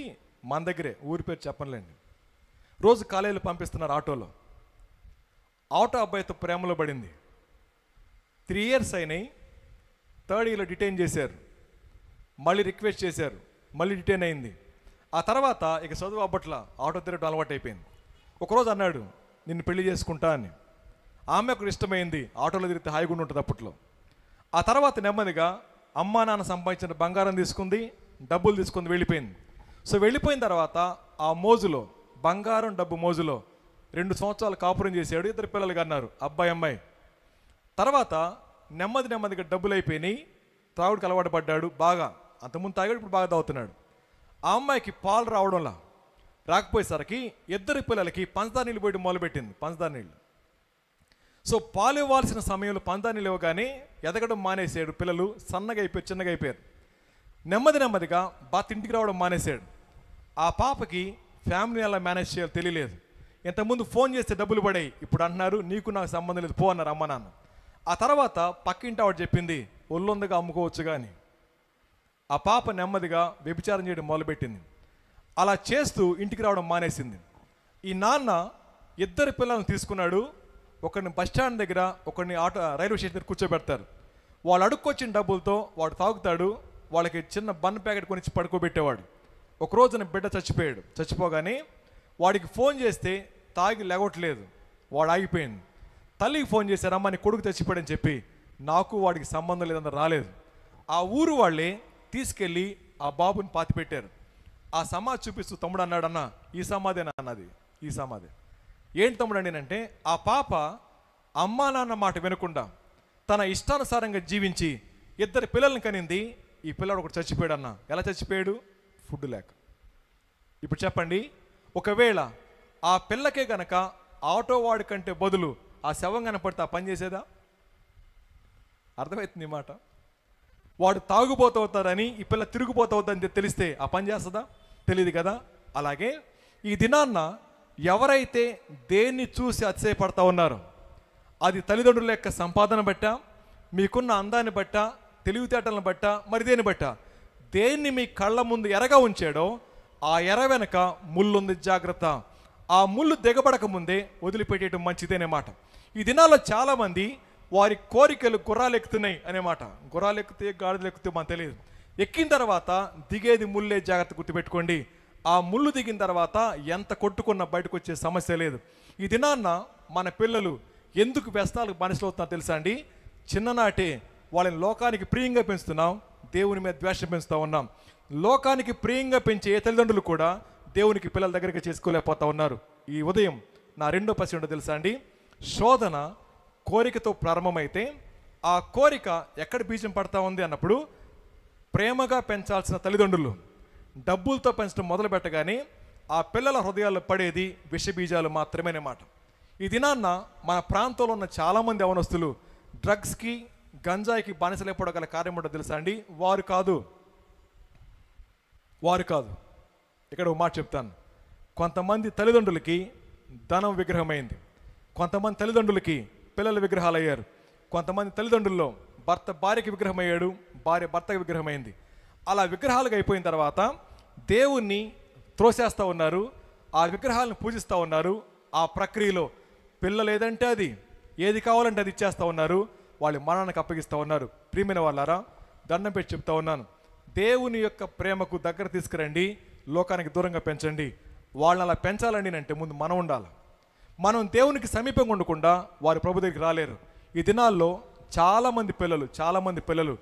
మన దగ్గరే, ఊరి పేరు చెప్పనులేండి, రోజు కాలేజీలో పంపిస్తున్నారు ఆటోలో. ఆటో అబ్బాయితో ప్రేమలో పడింది. 3 years అయినాయి. 3rd yearలో డిటైన్ చేశారు. మళ్ళీ రిక్వెస్ట్ చేశారు, మళ్ళీ డిటైన్ అయింది. ఆ తర్వాత ఇక చదువు అబ్బట్ల, ఆటో తిరగడం అలవాటు అయిపోయింది. ఒకరోజు అన్నాడు, నిన్ను పెళ్లి చేసుకుంటా అని. ఆమెకు ఇష్టమైంది, ఆటోలో తిరిగితే హాయిగా ఉంటుంది అప్పట్లో. ఆ తర్వాత నెమ్మదిగా అమ్మా నాన్న సంపాదించిన బంగారం తీసుకుంది, డబ్బులు తీసుకుంది, వెళ్ళిపోయింది. సో వెళ్ళిపోయిన తర్వాత ఆ మోజులో, బంగారం డబ్బు మోజులో 2 సంవత్సరాలు కాపురం చేశాడు. 2 పిల్లలు కన్నారు, అబ్బాయి అమ్మాయి. తర్వాత నెమ్మదిగా డబ్బులు అయిపోయినాయి. తాగుడికి అలవాటు పడ్డాడు బాగా. అంతకుముందు తాగాడు, ఇప్పుడు బాగా తాగుతున్నాడు. ఆ అమ్మాయికి పాలు రావడంలా, రాకపోయేసరికి 2 పిల్లలకి పంచదార నీళ్ళు పోయడం మొదలుపెట్టింది. పంచదార నీళ్ళు. సో పాలు ఇవ్వాల్సిన సమయంలో పంచదార నీళ్ళు ఇవ్వగానే ఎదగడం మానేసాడు. పిల్లలు సన్నగా అయిపోయారు, చిన్నగా అయిపోయారు. నెమ్మదిగా బాత్ ఇంటికి రావడం మానేశాడు. ఆ పాపకి ఫ్యామిలీ ఎలా మేనేజ్ చేయాలో తెలియలేదు. ఇంతకుముందు ఫోన్ చేస్తే డబ్బులు పడాయి, ఇప్పుడు అంటున్నారు నీకు నాకు సంబంధం లేదు, పో అన్నారు అమ్మ నాన్న. ఆ తర్వాత పక్కింటి ఆవిడ చెప్పింది, ఒళ్ళొందగా అమ్ముకోవచ్చు కానీ. ఆ పాప నెమ్మదిగా వ్యభిచారం చేయడం మొదలుపెట్టింది. అలా చేస్తూ ఇంటికి రావడం మానేసింది. ఈ నాన్న 2 పిల్లలను తీసుకున్నాడు. ఒకరిని బస్టాండ్ దగ్గర, ఒకరిని రైల్వే స్టేషన్ దగ్గర కూర్చోబెడతారు. వాళ్ళు అడుక్కొచ్చిన డబ్బులతో వాడు తాగుతాడు. వాళ్ళకి చిన్న బన్ ప్యాకెట్ కొనిచ్చి పడుకోబెట్టేవాడు. ఒక రోజున బిడ్డ చచ్చిపోయాడు. చచ్చిపోగానే వాడికి ఫోన్ చేస్తే తాగి లేగొట్టలేదు, వాడు ఆగిపోయింది. తల్లికి ఫోన్ చేశారు, అమ్మ నీ కొడుకు చచ్చిపోయాడని చెప్పి. నాకు వాడికి సంబంధం లేదన్న రాలేదు. ఆ ఊరు వాళ్ళే తీసుకెళ్ళి ఆ బాబుని పాతిపెట్టారు. ఆ సమాధి చూపిస్తూ తమ్ముడు అన్నాడు, అన్న ఈ సమాధేనా అన్నది, ఈ సమాధి. ఏంటి తమ్ముడు అండి అంటే, ఆ పాప అమ్మా నాన్న మాట వినకుండా తన ఇష్టానుసారంగా జీవించి 2 పిల్లల్ని కనింది. ఈ పిల్లడు ఒకటి చచ్చిపోయాడు అన్న. ఎలా చచ్చిపోయాడు? ఫుడ్ లేక. ఇప్పుడు చెప్పండి, ఒకవేళ ఆ పిల్లకే గనక ఆటో వాడి కంటే బదులు ఆ శవం కనపడితే ఆ పని చేసేదా? అర్థమవుతుంది ఈ మాట. వాడు తాగుపోతవుతాడని, ఈ పిల్ల తిరిగిపోతవుద్దని తెలిస్తే ఆ పని చేస్తుందా? తెలియదు కదా. అలాగే ఈ దినాన్న ఎవరైతే దేన్ని చూసి అతిశయపడతా ఉన్నారో, అది తల్లిదండ్రుల యొక్క సంపాదన బట్టా, మీకున్న అందాన్ని బట్టా, తెలివితేటలను బట్టా, మరి దేని బట్టా, దేన్ని మీ కళ్ళ ముందు ఎరగా ఉంచాడో ఆ ఎర వెనక ముళ్ళుంది, జాగ్రత్త. ఆ ముళ్ళు దిగబడక ముందే వదిలిపెట్టేయడం మంచిదేనే మాట. ఈ దినాల్లో చాలామంది వారి కోరికలు గుర్రాలు ఎక్కుతున్నాయి అనే మాట. గుర్రాలు ఎక్కితే గాడిదలు ఎక్కితే మనకు తెలియదు. ఎక్కిన తర్వాత దిగేది ముళ్ళే, జాగ్రత్త గుర్తుపెట్టుకోండి. ఆ ముళ్ళు దిగిన తర్వాత ఎంత కొట్టుకున్నా బయటకు వచ్చే సమస్య లేదు. ఈ దినాన్న మన పిల్లలు ఎందుకు వ్యస్తాలకు బానిసలవుతున్నారో తెలుసా అండి? చిన్ననాటే వాళ్ళని లోకానికి ప్రియంగా పెంచుతున్నాం, దేవుని మీద ద్వేషం పెంచుతూ ఉన్నాం. లోకానికి ప్రియంగా పెంచే ఏ తల్లిదండ్రులు కూడా దేవునికి పిల్లల దగ్గరికి చేసుకోలేకపోతా ఉన్నారు. ఈ ఉదయం నా 2వ ప్రశ్న తెలుసా అండి? శోధన కోరికతో ప్రారంభమైతే ఆ కోరిక ఎక్కడ బీజం పడతా ఉంది అన్నప్పుడు, ప్రేమగా పెంచాల్సిన తల్లిదండ్రులు డబ్బులతో పెంచడం మొదలు పెట్టగానే ఆ పిల్లల హృదయాల్లో పడేది విషబీజాలు మాత్రమే అన్నమాట. ఈ దినాన్న మన ప్రాంతంలో ఉన్న చాలామంది యవనస్తులు డ్రగ్స్కి, గంజాయికి బానిసలైపోవడం గల కార్యం ఏంటో తెలుసా అండి? వారు కాదు. ఇక్కడ ఒక మాట చెప్తాను. కొంతమంది తల్లిదండ్రులకి ధనం విగ్రహమైంది, కొంతమంది తల్లిదండ్రులకి పిల్లల విగ్రహాలు అయ్యారు, కొంతమంది తల్లిదండ్రుల్లో భర్త భార్యకి విగ్రహం అయ్యాడు, భార్య భర్తకి విగ్రహమైంది. అలా విగ్రహాలుగా అయిపోయిన తర్వాత దేవుణ్ణి త్రోసేస్తూ ఉన్నారు, ఆ విగ్రహాలను పూజిస్తూ ఉన్నారు. ఆ ప్రక్రియలో పిల్లలు ఏదంటే అది, ఏది కావాలంటే అది ఇచ్చేస్తూ ఉన్నారు, వాళ్ళ మరణానికి అప్పగిస్తూ ఉన్నారు. ప్రియమైన వాళ్ళారా, దండం పెట్టి చెప్తా ఉన్నాను, దేవుని యొక్క ప్రేమకు దగ్గర తీసుకురండి, లోకానికి దూరంగా పెంచండి. వాళ్ళని అలా పెంచాలండి అంటే ముందు మనం ఉండాలి. మనం దేవునికి సమీపంగా ఉండకుండా వారు ప్రభు దగ్గరికి రాలేరు. ఈ దినాల్లో చాలామంది పిల్లలు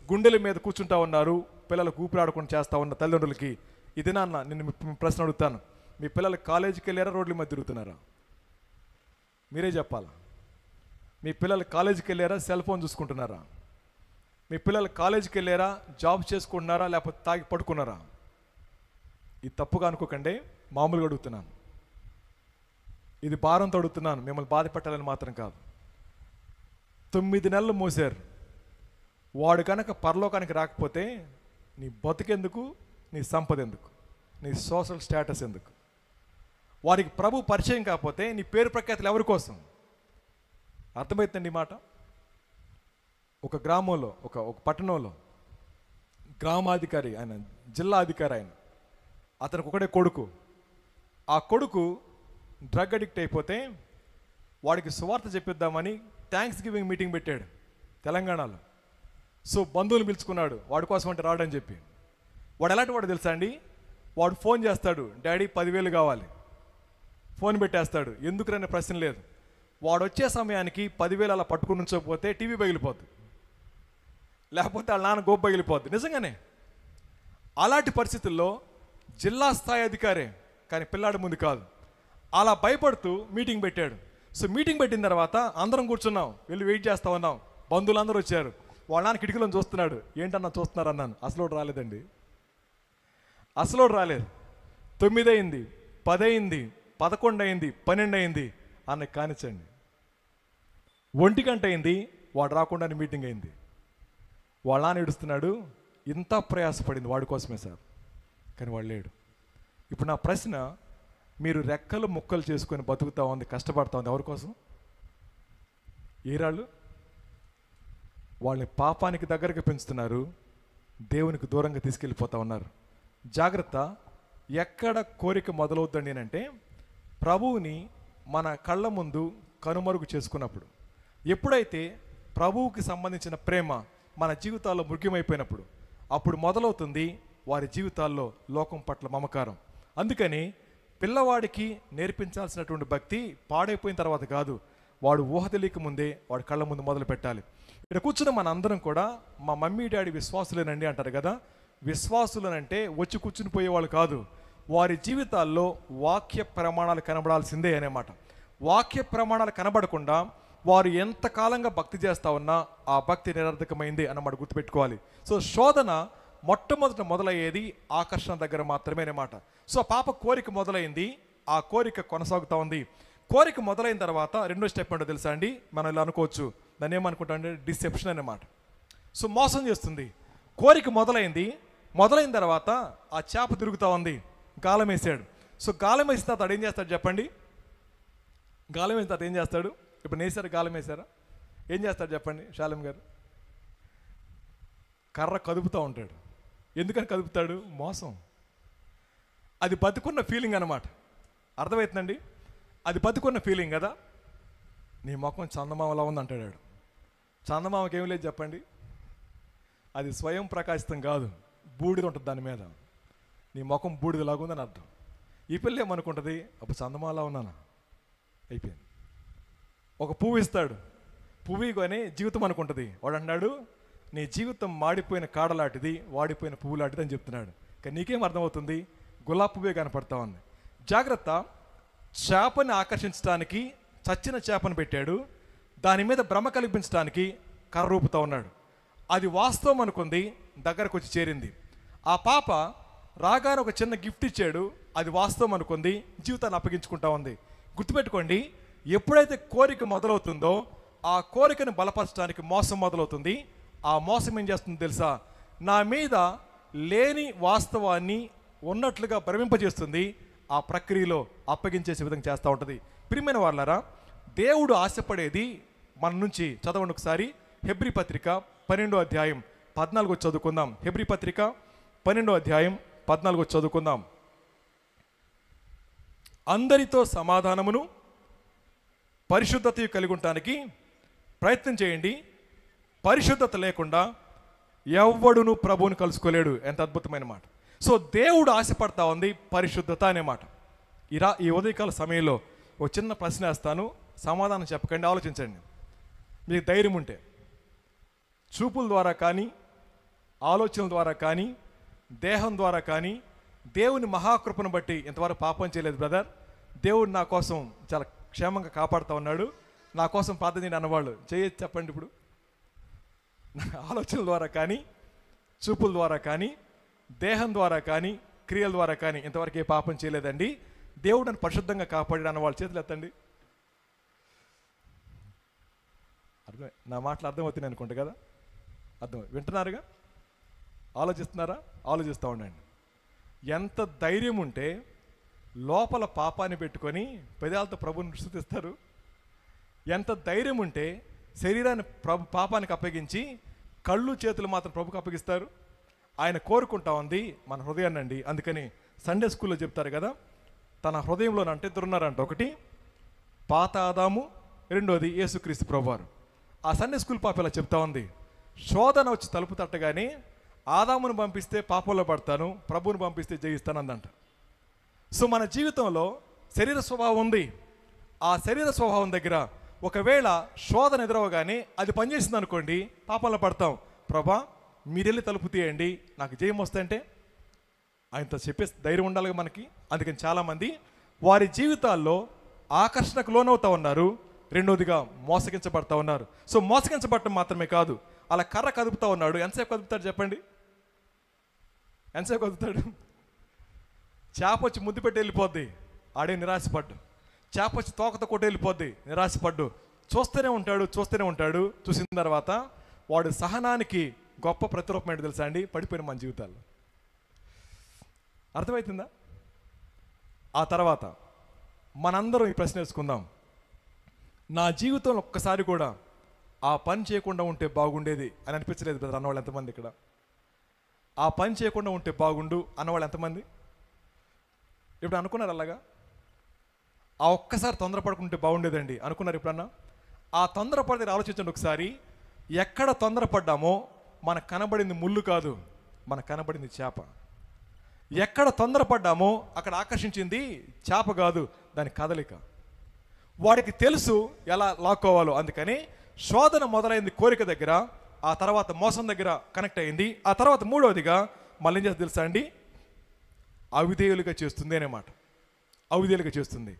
గుండెల మీద కూర్చుంటా ఉన్నారు, పిల్లలకు ఊపిరాడకుండా చేస్తూ ఉన్న తల్లిదండ్రులకి ఈ దినాన్న నేను ప్రశ్న అడుగుతాను, మీ పిల్లలు కాలేజీకి వెళ్ళారా, రోడ్ల మీద తిరుగుతున్నారా? మీరే చెప్పాలా. మీ పిల్లలు కాలేజీకి వెళ్ళారా, సెల్ ఫోన్ చూసుకుంటున్నారా? మీ పిల్లలు కాలేజీకి వెళ్ళారా, జాబ్ చేసుకుంటున్నారా, లేకపోతే తాగి పడుకున్నారా? ఇది తప్పుగా అనుకోకండి, మామూలుగా అడుగుతున్నాను. ఇది భారంతో అడుగుతున్నాను, మిమ్మల్ని బాధ పెట్టాలని మాత్రం కాదు. 9 నెలలు మోసారు, వాడు కనుక పరలోకానికి రాకపోతే నీ బతుకెందుకు, నీ సంపద ఎందుకు, నీ సోషల్ స్టేటస్ ఎందుకు? వారికి ప్రభు పరిచయం కాకపోతే నీ పేరు ప్రఖ్యాతులు ఎవరి కోసం? అర్థమవుతుందండి ఈ మాట? ఒక గ్రామంలో, ఒక పట్టణంలో గ్రామాధికారి, ఆయన జిల్లా అధికారి, అతనికి ఒకటే కొడుకు. ఆ కొడుకు డ్రగ్ అడిక్ట్ అయిపోతే వాడికి సువార్త చెప్పిద్దామని థ్యాంక్స్ గివింగ్ మీటింగ్ పెట్టాడు తెలంగాణలో. సో బంధువులు పిలుచుకున్నాడు, వాడి కోసం అంటే రాడని చెప్పి. వాడు ఎలాంటి వాడు తెలుసా అండి? వాడు ఫోన్ చేస్తాడు, డాడీ 10,000 కావాలి, ఫోన్ పెట్టేస్తాడు, ఎందుకురనే ప్రశ్న లేదు. వాడు వచ్చే సమయానికి 10,000 అలా పట్టుకుని ఉంచకపోతే టీవీ పగిలిపోద్ది, లేకపోతే వాళ్ళ నాన్న గోపు పగిలిపోద్ది. నిజంగానే అలాంటి పరిస్థితుల్లో జిల్లా స్థాయి అధికారే, కానీ పిల్లాడి ముందు కాదు. అలా భయపడుతూ మీటింగ్ పెట్టాడు. సో మీటింగ్ పెట్టిన తర్వాత అందరం కూర్చున్నాం, వెళ్ళి వెయిట్ చేస్తూ ఉన్నాం. బంధువులందరూ వచ్చారు, వాళ్ళ నాన్న కిటికీలో చూస్తున్నాడు. ఏంటన్నా చూస్తున్నారు అన్నాను. అసలు రాలేదండి, అసలు రాలేదు. 9 అయింది, 10 అయింది, 11 అయింది, 12 అయింది, అన్న కానిచ్చండి. 1 గంట అయింది, వాడు రాకుండానే మీటింగ్ అయింది. వాళ్ళ నాన్న ఏడుస్తున్నాడు, ఇంత ప్రయాసపడింది వాడి కోసమే సార్, కానీ వాడు లేడు. ఇప్పుడు నా ప్రశ్న, మీరు రెక్కలు ముక్కలు చేసుకొని బతుకుతా ఉంది, కష్టపడతా ఉంది, ఎవరి కోసం? ఏరాళ్ళు వాళ్ళని పాపానికి దగ్గరగా పెంచుతున్నారు, దేవునికి దూరంగా తీసుకెళ్ళిపోతా ఉన్నారు. జాగ్రత్త. ఎక్కడ కోరిక మొదలవుద్దండి అంటే, ప్రభువుని మన కళ్ళ ముందు కనుమరుగు చేసుకున్నప్పుడు. ఎప్పుడైతే ప్రభువుకి సంబంధించిన ప్రేమ మన జీవితాల్లో ముఖ్యమైపోయినప్పుడు, అప్పుడు మొదలవుతుంది వారి జీవితాల్లో లోకం పట్ల మమకారం. అందుకని పిల్లవాడికి నేర్పించాల్సినటువంటి భక్తి పాడైపోయిన తర్వాత కాదు, వాడు ఊహ తెలియక ముందే వాడి కళ్ళ ముందు మొదలు పెట్టాలి. ఇక్కడ కూర్చున్న మన అందరం కూడా మా మమ్మీ డాడీ విశ్వాసులేనండి అంటారు కదా. విశ్వాసులనంటే వచ్చి కూర్చుని పోయేవాళ్ళు కాదు, వారి జీవితాల్లో వాక్య ప్రమాణాలు కనబడాల్సిందే అనేమాట. వాక్య ప్రమాణాలు కనబడకుండా వారు ఎంతకాలంగా భక్తి చేస్తా ఉన్నా ఆ భక్తి నిరర్థకమైంది అన్నమాట గుర్తుపెట్టుకోవాలి. సో శోధన మొదలయ్యేది ఆకర్షణ దగ్గర మాత్రమే అన్నమాట. సో పాప కోరిక మొదలైంది, ఆ కోరిక కొనసాగుతూ ఉంది. కోరిక మొదలైన తర్వాత రెండో స్టెప్ ఏంటో తెలుసా అండి? మనం ఇలా అనుకోవచ్చు, దాన్ని ఏమనుకుంటా అంటే డిసెప్షన్ అన్నమాట. సో మోసం చేస్తుంది. కోరిక మొదలైన తర్వాత ఆ చేప తిరుగుతూ ఉంది, గాలం వేసాడు. సో గాలం వేసిన తర్వాత ఏం చేస్తాడు చెప్పండి? గాలం వేసిన తర్వాత ఏం చేస్తాడు? ఇప్పుడు నేసారు, గాలం వేసారా, ఏం చేస్తాడు చెప్పండి శాలం గారు? కర్ర కదుపుతూ ఉంటాడు. ఎందుకని కదుపుతాడు? మోసం. అది బతుకున్న ఫీలింగ్ అన్నమాట. అర్థమవుతుందండి? అది బతుకున్న ఫీలింగ్ కదా. నీ ముఖం చందమామలా ఉంది అంటాడు. చందమామకి ఏం లేదు చెప్పండి, అది స్వయం ప్రకాశితం కాదు, బూడిద ఉంటుంది దాని మీద. నీ ముఖం బూడిదలాగుందని అర్థం. ఈ పిల్ల ఏమనుకుంటుంది, అప్పుడు చందమామలా ఉన్నానా, అయిపోయింది. ఒక పువ్వు ఇస్తాడు, పువ్వు కొని జీవితం అనుకుంటుంది. వాడు అన్నాడు, నీ జీవితం మాడిపోయిన కాడలాంటిది, వాడిపోయిన పువ్వు లాంటిది అని చెప్తున్నాడు. కానీ నీకేం అర్థమవుతుంది? గులాబీ పువ్వే కనపడతా ఉంది. జాగ్రత్త. చేపని ఆకర్షించడానికి చచ్చిన చేపను పెట్టాడు, దాని మీద భ్రమ కల్పించడానికి కర్ర రూపుతూ ఉన్నాడు. అది వాస్తవం అనుకుంది, దగ్గరకు వచ్చి చేరింది. ఆ పాప రాగానే ఒక చిన్న గిఫ్ట్ ఇచ్చాడు, అది వాస్తవం అనుకుంది, జీవితాన్ని అప్పగించుకుంటా ఉంది. గుర్తుపెట్టుకోండి, ఎప్పుడైతే కోరిక మొదలవుతుందో ఆ కోరికను బలపరచడానికి మోసం మొదలవుతుంది. ఆ మోసం ఏం చేస్తుంది తెలుసా? నా మీద లేని వాస్తవాన్ని ఉన్నట్లుగా భ్రమింపజేస్తుంది. ఆ ప్రక్రియలో అప్పగించేసే విధంగా చేస్తూ ఉంటుంది. ప్రియమైన వాళ్ళారా, దేవుడు ఆశపడేది మన నుంచి చదవండి ఒకసారి. హెబ్రీ పత్రిక 12వ అధ్యాయం 14 చదువుకుందాం. హెబ్రీ పత్రిక 12వ అధ్యాయం 14 చదువుకుందాం. అందరితో సమాధానమును పరిశుద్ధత కలిగి ఉండటానికి ప్రయత్నం చేయండి. పరిశుద్ధత లేకుండా ఎవ్వడును ప్రభువుని కలుసుకోలేడు. ఎంత అద్భుతమైన మాట. సో దేవుడు ఆశపడతా ఉంది పరిశుద్ధత అనే మాట. ఈ ఉదయకాల సమయంలో ఒక చిన్న ప్రశ్న వేస్తాను, సమాధానం చెప్పకండి, ఆలోచించండి. మీకు ధైర్యం ఉంటే చూపుల ద్వారా కానీ, ఆలోచనల ద్వారా కానీ, దేహం ద్వారా కానీ దేవుని మహాకృపను బట్టి ఇంతవరకు పాపం చేయలేదు బ్రదర్, దేవుడు నా కోసం చాలా క్షేమంగా కాపాడుతూ ఉన్నాడు, నా కోసం ప్రార్థన చేయండి అన్నవాళ్ళు చేయొచ్చు చెప్పండి. ఇప్పుడు ఆలోచనల ద్వారా కానీ, చూపుల ద్వారా కానీ, దేహం ద్వారా కానీ, క్రియల ద్వారా కానీ ఇంతవరకు ఏ పాపం చేయలేదండి, దేవుడు నన్ను పరిశుద్ధంగా కాపాడాడు అన్నవాళ్ళు చేతులు ఎత్తండి. అర్థమే, నా మాటలు అర్థమవుతున్నాయి అనుకుంటా కదా? వింటున్నారుగా? ఆలోచిస్తున్నారా? ఆలోచిస్తూ ఉండండి. ఎంత ధైర్యం ఉంటే లోపల పాపాన్ని పెట్టుకొని పెదాలతో ప్రభుని స్తుతిస్తారు? ఎంత ధైర్యం ఉంటే శరీరాన్ని పాపానికి అప్పగించి కళ్ళు చేతులు మాత్రం ప్రభుకి అప్పగిస్తారు? ఆయన కోరుకుంటా ఉంది మన హృదయాన్ని అండి. అందుకని సండే స్కూల్లో చెప్తారు కదా, తన హృదయంలో అంటే ఇద్దరున్నారంట. ఒకటి పాత ఆదాము, రెండోది యేసుక్రీస్తు ప్రభువారు. ఆ సండే స్కూల్ పాప ఇలా చెప్తా ఉంది, శోధన వచ్చి తలుపు తట్టగానే ఆదామును పంపిస్తే పాపంలో పడతాను, ప్రభువుని పంపిస్తే జయిస్తాను అందంట. సో మన జీవితంలో శరీర స్వభావం ఉంది. ఆ శరీర స్వభావం దగ్గర ఒకవేళ శోధన ఎదురవగానే అది పనిచేసింది అనుకోండి, పాపంలో పడతాం. ప్రభా మీరెళ్ళి తలుపు తీయండి, నాకు జయం వస్తాయంటే ఆయనతో చెప్పే ధైర్యం ఉండాలిగా మనకి. అందుకని చాలామంది వారి జీవితాల్లో ఆకర్షణకు లోనవుతూ ఉన్నారు, రెండోదిగా మోసగించబడతా ఉన్నారు. సో మోసగించబడటం మాత్రమే కాదు, అలా కర్ర కదుపుతూ ఉన్నాడు. ఎంతసేపు కదుపుతాడు చెప్పండి? ఎంతసేపు కదుపుతాడు? చేప వచ్చి ముద్దు పెట్టి వెళ్ళిపోద్ది, ఆడే నిరాశపడ్డు. చేప వచ్చి తోకతో కొట్టి వెళ్ళిపోద్ది, నిరాశపడ్డు. చూస్తూనే ఉంటాడు. చూసిన తర్వాత వాడు సహనానికి గొప్ప ప్రతిరూపం ఏంటి తెలుసా అండి? పడిపోయిన మన జీవితాల్లో. అర్థమవుతుందా? ఆ తర్వాత మనందరం ఈ ప్రశ్న వేసుకుందాం, నా జీవితంలో ఒక్కసారి కూడా ఆ పని చేయకుండా ఉంటే బాగుండేది అని అనిపించలేదు బ్రదర్ అన్నవాళ్ళు ఎంతమంది ఇక్కడ? ఆ పని చేయకుండా ఉంటే బాగుండు అన్నవాళ్ళు ఎంతమంది? ఇప్పుడు అనుకున్నారు అలాగా? ఆ ఒక్కసారి తొందరపడుకుంటే బాగుండేదండి అనుకున్నారు ఎప్పుడన్నా? ఆ తొందరపడి ఆలోచించండి ఒకసారి. ఎక్కడ తొందరపడ్డామో మనకు కనబడింది ముళ్ళు కాదు, మనకు కనబడింది చేప. ఎక్కడ తొందరపడ్డామో అక్కడ ఆకర్షించింది చేప కాదు, దాని కదలిక. వాడికి తెలుసు ఎలా లాక్కోవాలో. అందుకని శోధన మొదలైంది కోరిక దగ్గర, ఆ తర్వాత మోసం దగ్గర కనెక్ట్ అయింది. ఆ తర్వాత మూడవదిగా మళ్ళీ ఏం చేస్తుంది తెలుసా అండి? అవిధేయులుగా చేస్తుంది అనేమాట. అవిధేయులుగా చేస్తుంది.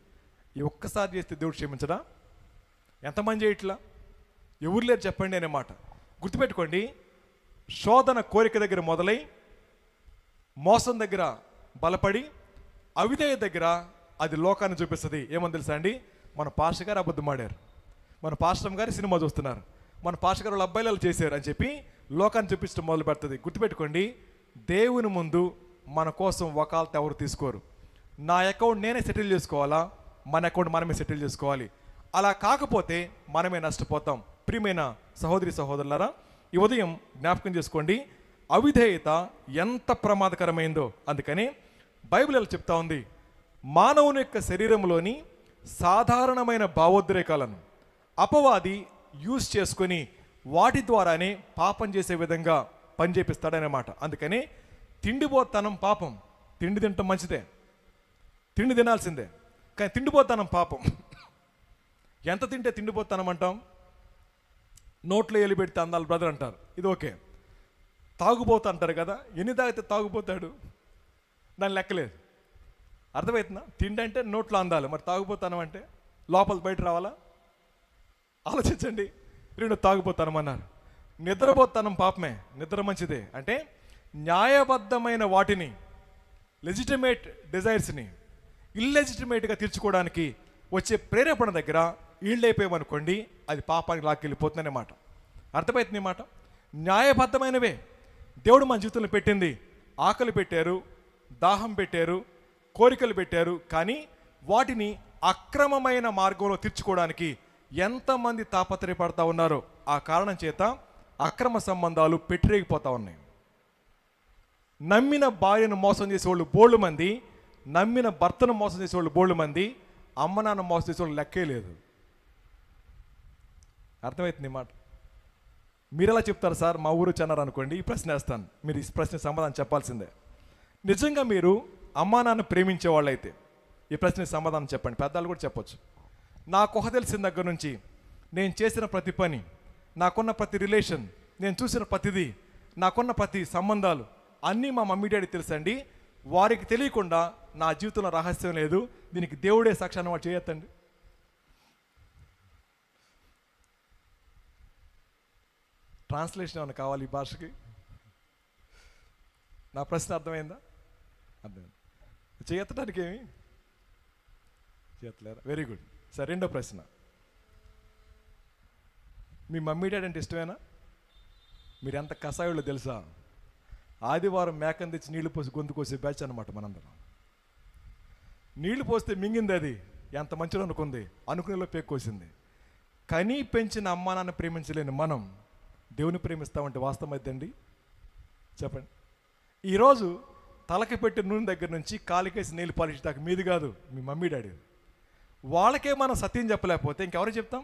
ఈ ఒక్కసారి చేస్తే దేవుడు క్షమించడా? ఎంతమంది చేయట్లా? ఎవరు లేరు చెప్పండి అనేమాట. గుర్తుపెట్టుకోండి, శోధన కోరిక దగ్గర మొదలై మోసం దగ్గర బలపడి అవిధేయ దగ్గర అది లోకాన్ని చూపిస్తుంది. ఏమని తెలుసా అండి? మన పాస్టర్ గారు అబద్ధం ఆడారు, మన పాస్టర్ గారు సినిమా చూస్తున్నారు, మన పాస్టర్ గారు వాళ్ళ అబ్బాయిలు చేశారు అని చెప్పి లోకాన్ని చూపించడం మొదలు పెడుతుంది. గుర్తుపెట్టుకోండి, దేవుని ముందు మన కోసం వకాలత ఎవరు తీసుకోరు. నా అకౌంట్ నేనే సెటిల్ చేసుకోవాలా? మన అకౌంట్ మనమే సెటిల్ చేసుకోవాలి. అలా కాకపోతే మనమే నష్టపోతాం. ప్రియమైన సహోదరి సహోదరులారా, ఈ ఉదయం జ్ఞాపకం చేసుకోండి, అవిధేయత ఎంత ప్రమాదకరమైందో. అందుకని బైబిల్ ఎలా చెప్తా ఉంది, మానవుని యొక్క శరీరంలోని సాధారణమైన భావోద్రేకాలను అపవాది యూజ్ చేసుకొని వాటి ద్వారానే పాపం చేసే విధంగా పనిచేపిస్తాడనమాట. అందుకని తిండిపోతనం పాపం. తిండి తినటం మంచిదే, తిండి తినాల్సిందే, కానీ తిండిపోతనం పాపం. ఎంత తింటే తిండిపోతనం అంటాం? నోట్లో ఎలి పెడితే అందాలి బ్రదర్ అంటారు, ఇది ఓకే. తాగుబోతు అంటారు కదా, ఎన్ని తాగితే తాగుపోతాడు? దాని లెక్కలేదు. అర్థమవుతుందా? తిండి అంటే నోట్లో అందాలి, మరి తాగుపోతానం అంటే లోపల బయట రావాలా? ఆలోచించండి. రెండు తాగుపోతానం అన్నారు. నిద్రపోతనం పాపమే, నిద్ర మంచిదే. అంటే న్యాయబద్ధమైన వాటిని, లెజిటిమేట్ డిజైర్స్ని ఇల్లెజిటిమేట్గా తీర్చుకోవడానికి వచ్చే ప్రేరేపణ దగ్గర ఈళ్ళైపోయామనుకోండి, అది పాపానికి లాక్కెళ్ళిపోతుందనే మాట. అర్థమవుతుంది మాట. న్యాయబద్ధమైనవే దేవుడు మన జీవితంలో పెట్టింది. ఆకలి పెట్టారు, దాహం పెట్టారు, కోరికలు పెట్టారు. కానీ వాటిని అక్రమమైన మార్గంలో తీర్చుకోవడానికి ఎంతమంది తాపత్రయపడతా ఉన్నారో ఆ కారణం చేత అక్రమ సంబంధాలు పెట్టిరేగిపోతా ఉన్నాయి. నమ్మిన భార్యను మోసం చేసేవాళ్ళు బోళ్ళు మంది, నమ్మిన భర్తను మోసం చేసేవాళ్ళు బోళ్ళు మంది, అమ్మ నాన్న మోసం చేసేవాళ్ళు లెక్కే లేదు. అర్థమవుతుంది మాట. మీరు ఎలా చెప్తారు సార్, మా ఊరు చెన్నారు అనుకోండి, ఈ ప్రశ్న వేస్తాను, మీరు ఈ ప్రశ్న సమాధానం చెప్పాల్సిందే. నిజంగా మీరు అమ్మా నాన్న ప్రేమించే వాళ్ళైతే ఈ ప్రశ్నకి సమాధానం చెప్పండి. పెద్దలు కూడా చెప్పొచ్చు. నాకు ఊహ తెలిసిన దగ్గర నుంచి నేను చేసిన ప్రతి పని, నాకున్న ప్రతి రిలేషన్, నేను చూసిన ప్రతిదీ, నాకున్న ప్రతి సంబంధాలు అన్నీ మా మమ్మీ డాడీ తెలుసండి. వారికి తెలియకుండా నా జీవితంలో రహస్యం లేదు. దీనికి దేవుడే సాక్షాన్ని వాడు చేయొద్దండి. ట్రాన్స్లేషన్ ఏమైనా కావాలి ఈ భాషకి? నా ప్రశ్న అర్థమైందా? అర్థమైంది. చేయెత్తడానికి ఏమి చేయట్లేరా? Very good. సరే, రెండో ప్రశ్న, మీ మమ్మీ డాడీ అంటే ఇష్టమేనా? మీరు ఎంత కషాయుళ్ళు తెలుసా? ఆదివారం మేకను తెచ్చి నీళ్లు పోసి గొంతు కోసే బ్యాచ్ అనమాట మనందరం. నీళ్లు పోస్తే మింగింది, అది ఎంత మంచిగా అనుకుంది, అనుకునేలో పేక్కోసింది. కనీ పెంచిన అమ్మా నాన్న ప్రేమించలేని మనం దేవుని ప్రేమిస్తామంటే వాస్తవం అయిద్దండి? చెప్పండి. ఈరోజు తలకి పెట్టి నూనె దగ్గర నుంచి కాలికేసి నీళ్ళు పాలిష్ దాకా మీది కాదు, మీ మమ్మీ డాడీ. వాళ్ళకే మనం సత్యం చెప్పలేకపోతే ఇంకెవరు చెప్తాం?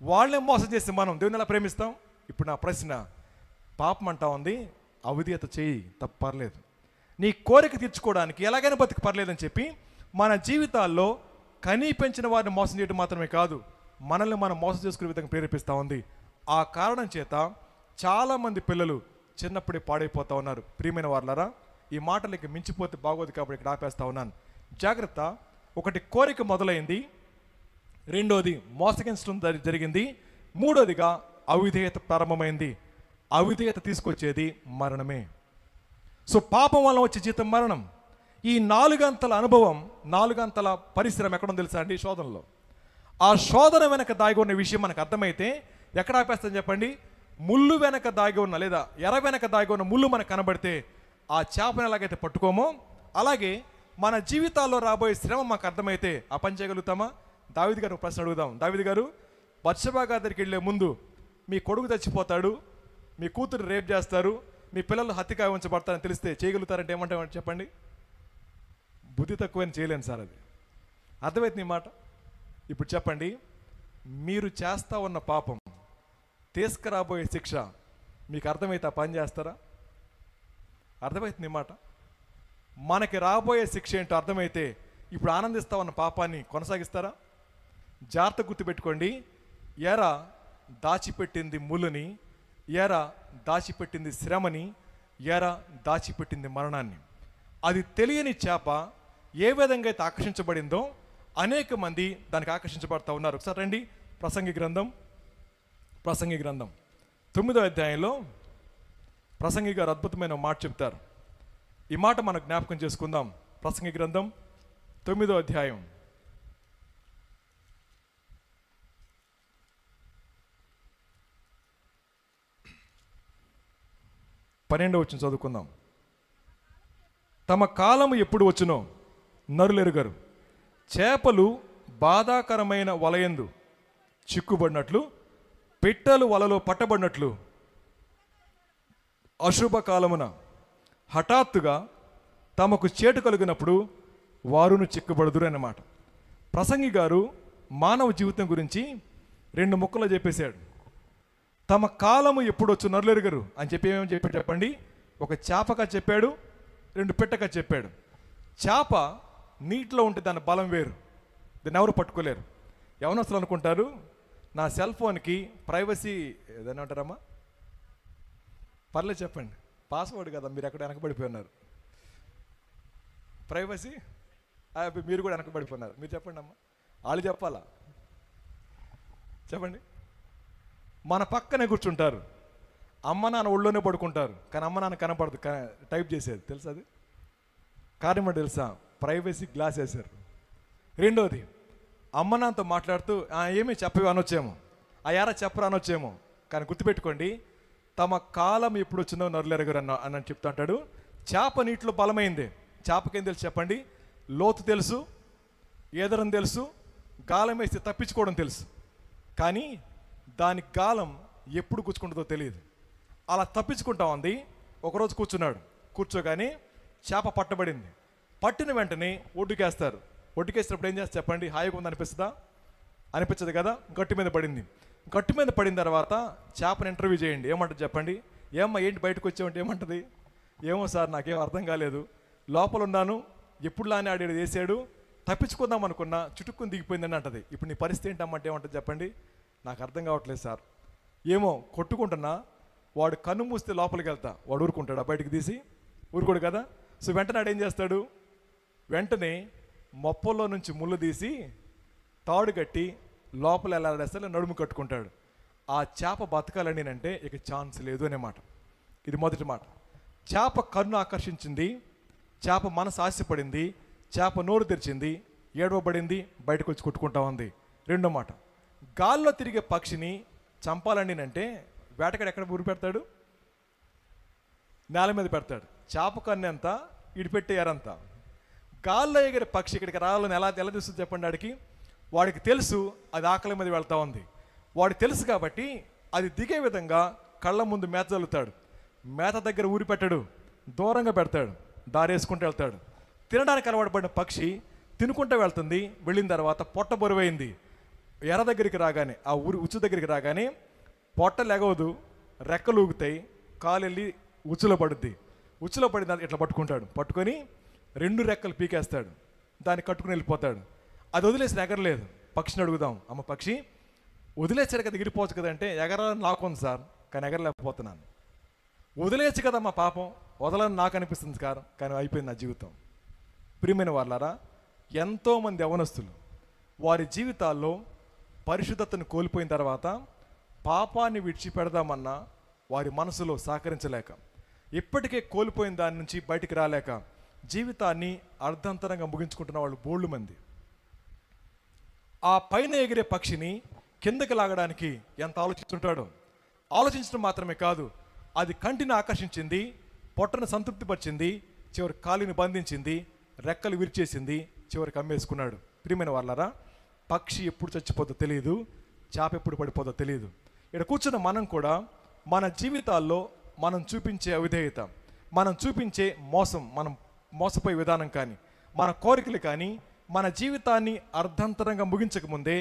వాళ్ళే మోసం చేసి మనం దేవుని ఎలా ప్రేమిస్తాం? ఇప్పుడు నా ప్రశ్న, పాపం అంటా ఉంది, అవిధేయత చేయి, తప్పు పర్లేదు, నీ కోరిక తీర్చుకోవడానికి ఎలాగైనా బతికి పర్లేదని చెప్పి మన జీవితాల్లో కనీ పెంచిన వారిని మోసం చేయడం మాత్రమే కాదు, మనల్ని మనం మోసం చేసుకునే విధంగా ప్రేరేపిస్తూ ఉంది. ఆ కారణం చేత చాలామంది పిల్లలు చిన్నప్పుడే పాడైపోతూ ఉన్నారు. ప్రియమైన వారులారా, ఈ మాటలకి మించిపోతే బాగోదు కాబట్టి ఇక్కడ ఆపేస్తూ ఉన్నాను. జాగ్రత్త. ఒకటి, కోరిక మొదలైంది. రెండోది మోసగించడం జరిగింది. మూడోదిగా అవిధేయత ప్రారంభమైంది. అవిధేయత తీసుకొచ్చేది మరణమే. సో పాపం వల్ల వచ్చే జీతం మరణం. ఈ 4 గంటల అనుభవం, 4 గంటల పరిశ్రమ ఎక్కడో తెలుసా అండి? శోధనలో. ఆ శోధన వెనక దాగి ఉన్న విషయం మనకు అర్థమైతే ఎక్కడ ఆపేస్తాం చెప్పండి? ముళ్ళు వెనక దాగి ఉన్న, లేదా ఎర వెనక దాగి ఉన్న ముళ్ళు మనకు కనబడితే ఆ చేపను ఎలాగైతే పట్టుకోమో, అలాగే మన జీవితాల్లో రాబోయే శ్రమ మాకు అర్థమైతే ఆ పని చేయగలుగుతామా? దావీదు గారు ప్రశ్న అడుగుదాం. దావీదు గారు, బత్షెబా గారి దగ్గరికి వెళ్ళే ముందు మీ కొడుకు చచ్చిపోతాడు, మీ కూతురు రేప్ చేస్తారు, మీ పిల్లలు హత్యగా ఉంచబడతారని తెలిస్తే చేయగలుగుతారంటే ఏమంటామంటే చెప్పండి? బుద్ధి తక్కువని చేయలేను సార్. అది అర్థమైంది నీ మాట. ఇప్పుడు చెప్పండి, మీరు చేస్తూ ఉన్న పాపం తీసుకురాబోయే శిక్ష మీకు అర్థమైతే ఆ పని చేస్తారా? అర్థమవుతుంది నీ మాట. మనకి రాబోయే శిక్ష ఏంటో అర్థమైతే ఇప్పుడు ఆనందిస్తా ఉన్న పాపాన్ని కొనసాగిస్తారా? జాగ్రత్త గుర్తుపెట్టుకోండి. ఎర దాచిపెట్టింది ముళ్ళని, ఎర దాచిపెట్టింది శ్రమని, ఎర దాచిపెట్టింది మరణాన్ని. అది తెలియని చేప ఏ విధంగా అయితే ఆకర్షించబడిందో అనేక మంది దానికి ఆకర్షించబడతా ఉన్నారు. ఒకసారి రండి, ప్రసంగి గ్రంథం 9వ అధ్యాయంలో ప్రసంగి గారు అద్భుతమైన మాట చెప్తారు. ఈ మాట మనం జ్ఞాపకం చేసుకుందాం. ప్రసంగి గ్రంథం 9వ అధ్యాయం 12వ వచనం చదువుకుందాం. తమ కాలము ఎప్పుడు వచ్చునో నరులెరుగరు, చేపలు బాధాకరమైన వలయందు చిక్కుబడినట్లు, పిట్టలు వలలో పట్టబడినట్లు అశుభకాలమున హఠాత్తుగా తమకు చేటు కలిగినప్పుడు వారును చిక్కుబడుదురు అన్నమాట. ప్రసంగి గారు మానవ జీవితం గురించి 2 ముక్కలు చెప్పేశాడు. తమ కాలము ఎప్పుడు వచ్చు నరులెరుగరు అని చెప్పి ఏమేమి చెప్పాడు చెప్పండి? ఒక చేపగా చెప్పాడు, 2 పిట్టగా చెప్పాడు. చేప నీటిలో ఉంటే దాని బలం వేరు, దాన్ని ఎవరు పట్టుకోలేరు. యవనస్తులు అనుకుంటారు నా సెల్ ఫోన్కి ప్రైవసీ ఏదైనా అంటారమ్మా, పర్లేదు చెప్పండి, పాస్వర్డ్ కదా, మీరు ఎక్కడ వెనకబడిపోయినారు. ప్రైవసీ మీరు కూడా వెనకబడిపోయినారు. మీరు చెప్పండి అమ్మా, వాళ్ళు చెప్పాలా? చెప్పండి. మన పక్కనే కూర్చుంటారు, అమ్మ నాన్న ఒళ్ళోనే పడుకుంటారు, కానీ అమ్మ నాన్న కనపడదు. టైప్ చేసేది తెలుసా? అది కారణం ఏంటో తెలుసా? ప్రైవసీ గ్లాస్ వేశారు. రెండోది, అమ్మ నాన్నతో మాట్లాడుతూ ఏమీ చెప్పవి అనొచ్చేమో, ఆ యారా చెప్పరు అనొచ్చేమో, కానీ గుర్తుపెట్టుకోండి, తమ కాలం ఎప్పుడు వచ్చిందో నరులెరగరు అని చెప్తా అంటాడు. చేప నీటిలో బలమైంది. చేపకేం తెలుసు చెప్పండి? లోతు తెలుసు, ఏదరం తెలుసు, గాలం వేస్తే తప్పించుకోవడం తెలుసు. కానీ దాని గాలం ఎప్పుడు గుచ్చుకుంటుందో తెలియదు. అలా తప్పించుకుంటా ఉంది. ఒకరోజు కూర్చోగానే చేప పట్టబడింది. పట్టిన వెంటనే ఒడ్డుకేస్తారు. ఒడ్డుకేసినప్పుడు ఏం చేస్తారు చెప్పండి? హాయిగా ఉంది అనిపిస్తుందా? అనిపించదు కదా. గట్టు మీద పడింది. గట్టు మీద పడిన తర్వాత చేపను ఇంటర్వ్యూ చేయండి, ఏమంటుంది చెప్పండి? ఏమ్మా ఏంటి బయటకు వచ్చామంటే ఏమంటుంది? ఏమో సార్ నాకేం అర్థం కాలేదు, లోపల ఉన్నాను, ఎప్పుడులానే ఆడాడు వేసాడు, తప్పించుకుందాం అనుకున్నా, చుట్టుకుని దిగిపోయిందని అంటది. ఇప్పుడు నీ పరిస్థితి ఏంటమ్మంటే ఏమంటుంది చెప్పండి? నాకు అర్థం కావట్లేదు సార్, ఏమో కొట్టుకుంటున్నా, వాడు కన్ను మూస్తే లోపలికి వెళ్తా, వాడు ఊరుకుంటాడు, బయటకు తీసి ఊరుకోడు కదా. సో వెంటనే ఆడు ఏం చేస్తాడు? వెంటనే మొప్పల్లో నుంచి ముళ్ళు తీసి తాడు కట్టి లోపల వెళ్ళాడేస్తే నడుము కట్టుకుంటాడు. ఆ చేప బతకాలని అంటే ఇక ఛాన్స్ లేదు అనే మాట. ఇది మొదటి మాట. చేప కన్ను ఆకర్షించింది, చేప మనసు ఆశపడింది, చేప నోరు తెరిచింది, ఏడవబడింది, బయటకు వచ్చి కొట్టుకుంటా ఉంది. రెండో మాట, గాల్లో తిరిగే పక్షిని చంపాలని అంటే వేటగాడు ఎక్కడ ఊరి పెడతాడు? నేల మీద పెడతాడు. చేప కన్ను ఎంత, ఇడిపెట్టే ఎరంతా. గాల్లో ఎగిరే పక్షి ఇక్కడికి రావాలని ఎలా తెలుస్తుంది చెప్పండి? వాడికి తెలుసు అది ఆకలి మీద వెళ్తా ఉంది. వాడికి తెలుసు కాబట్టి అది దిగే విధంగా కళ్ళ ముందు మేత చల్లుతాడు. మేత దగ్గర ఊరి పెట్టడు, దూరంగా పెడతాడు, దారేసుకుంటూ వెళ్తాడు. తినడానికి అలవాటు పడిన పక్షి తినుకుంటూ వెళ్తుంది. వెళ్ళిన తర్వాత పొట్ట బరువైంది. ఎర దగ్గరికి రాగానే, ఆ ఉచ్చు దగ్గరికి రాగానే పొట్ట లెగవదు, రెక్కలు ఊగుతాయి, కాలు వెళ్ళి ఉచ్చులో పడుద్ది. ఉచ్చులో పడిన ఇట్లా పట్టుకుంటాడు, పట్టుకొని 2 రెక్కలు పీకేస్తాడు, దాన్ని కట్టుకుని వెళ్ళిపోతాడు. అది వదిలేసి ఎగరలేదు. పక్షిని అడుగుదాం, అమ్మ పక్షి వదిలేసారు కదా, ఎగిరిపోవచ్చు కదంటే ఎగరాలని నాకుంది సార్, కానీ ఎగరలేకపోతున్నాను. వదిలేచ్చు కదమ్మా పాపం, వదలని నాకు అనిపిస్తుంది సార్, కానీ అయిపోయింది నా జీవితం. ప్రియమైన వాళ్ళారా, ఎంతోమంది యవనస్తులు వారి జీవితాల్లో పరిశుద్ధతను కోల్పోయిన తర్వాత పాపాన్ని విడిచిపెడదామన్నా వారి మనసులో సహకరించలేక, ఇప్పటికే కోల్పోయిన దాని నుంచి బయటికి రాలేక జీవితాన్ని అర్ధంతరంగా ముగించుకుంటున్న వాళ్ళు బోళ్ళు మంది. ఆ పైన ఎగిరే పక్షిని కిందకి లాగడానికి ఎంత ఆలోచిస్తుంటాడో. ఆలోచించడం మాత్రమే కాదు, అది కంటిని ఆకర్షించింది, పొట్టను సంతృప్తిపరిచింది, చివరి కాలిని బంధించింది, రెక్కలు విరిచేసింది, చివరికి అమ్మేసుకున్నాడు. ప్రియమైన వాళ్ళారా, పక్షి ఎప్పుడు చచ్చిపోదో తెలియదు, చేప ఎప్పుడు పడిపోదో తెలియదు. ఇక్కడ కూర్చున్న మనం కూడా మన జీవితాల్లో మనం చూపించే అవిధేయత, మనం చూపించే మోసం, మనం మోసపోయే విధానం కానీ, మన కోరికలు కానీ మన జీవితాన్ని అర్ధంతరంగా ముగించకముందే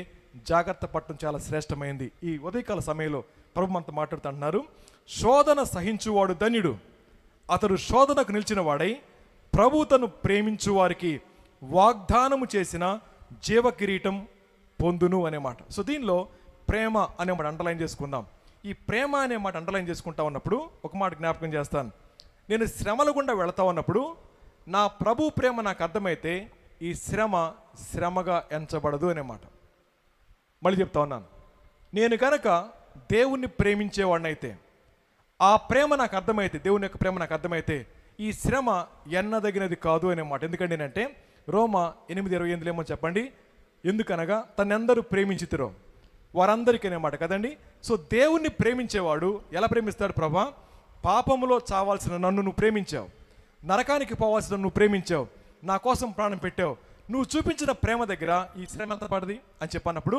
జాగ్రత్త పడటం చాలా శ్రేష్టమైంది. ఈ ఉదయకాల సమయంలో ప్రభు మనతో మాట్లాడుతుంటున్నారు, శోధన సహించువాడు ధన్యుడు, అతడు శోధనకు నిలిచిన వాడై ప్రభు తను ప్రేమించు వారికి వాగ్దానము చేసిన జీవ కిరీటం పొందును అనే మాట. సో దీనిలో ప్రేమ అనే మాట అండర్లైన్ చేసుకుందాం. ఈ ప్రేమ అనే మాట అండర్లైన్ చేసుకుంటా ఉన్నప్పుడు ఒక మాట జ్ఞాపకం చేస్తాను. నేను శ్రమల గుండా వెళతా ఉన్నప్పుడు నా ప్రభు ప్రేమ నాకు అర్థమైతే ఈ శ్రమగా ఎంచబడదు అనే మాట. మళ్ళీ చెప్తా ఉన్నాను, నేను కనుక దేవుణ్ణి ప్రేమించేవాడిని అయితే, ఆ ప్రేమ నాకు అర్థమైతే, దేవుని యొక్క ప్రేమ నాకు అర్థమైతే ఈ శ్రమ ఎన్నదగినది కాదు అనే మాట. ఎందుకంటే నేనంటే రోమా 8:28 ఏమో చెప్పండి, ఎందుకనగా తనెందరూ ప్రేమించితిరో వారందరికీ అనే మాట కదండి. సో దేవుణ్ణి ప్రేమించేవాడు ఎలా ప్రేమిస్తాడు? ప్రభా, పాపములో చావాల్సిన నన్ను నువ్వు ప్రేమించావు, నరకానికి పోవాల్సిన నువ్వు ప్రేమించావు, నా కోసం ప్రాణం పెట్టావు, నువ్వు చూపించిన ప్రేమ దగ్గర ఈ శ్రమ ఎంత పడది అని చెప్పన్నప్పుడు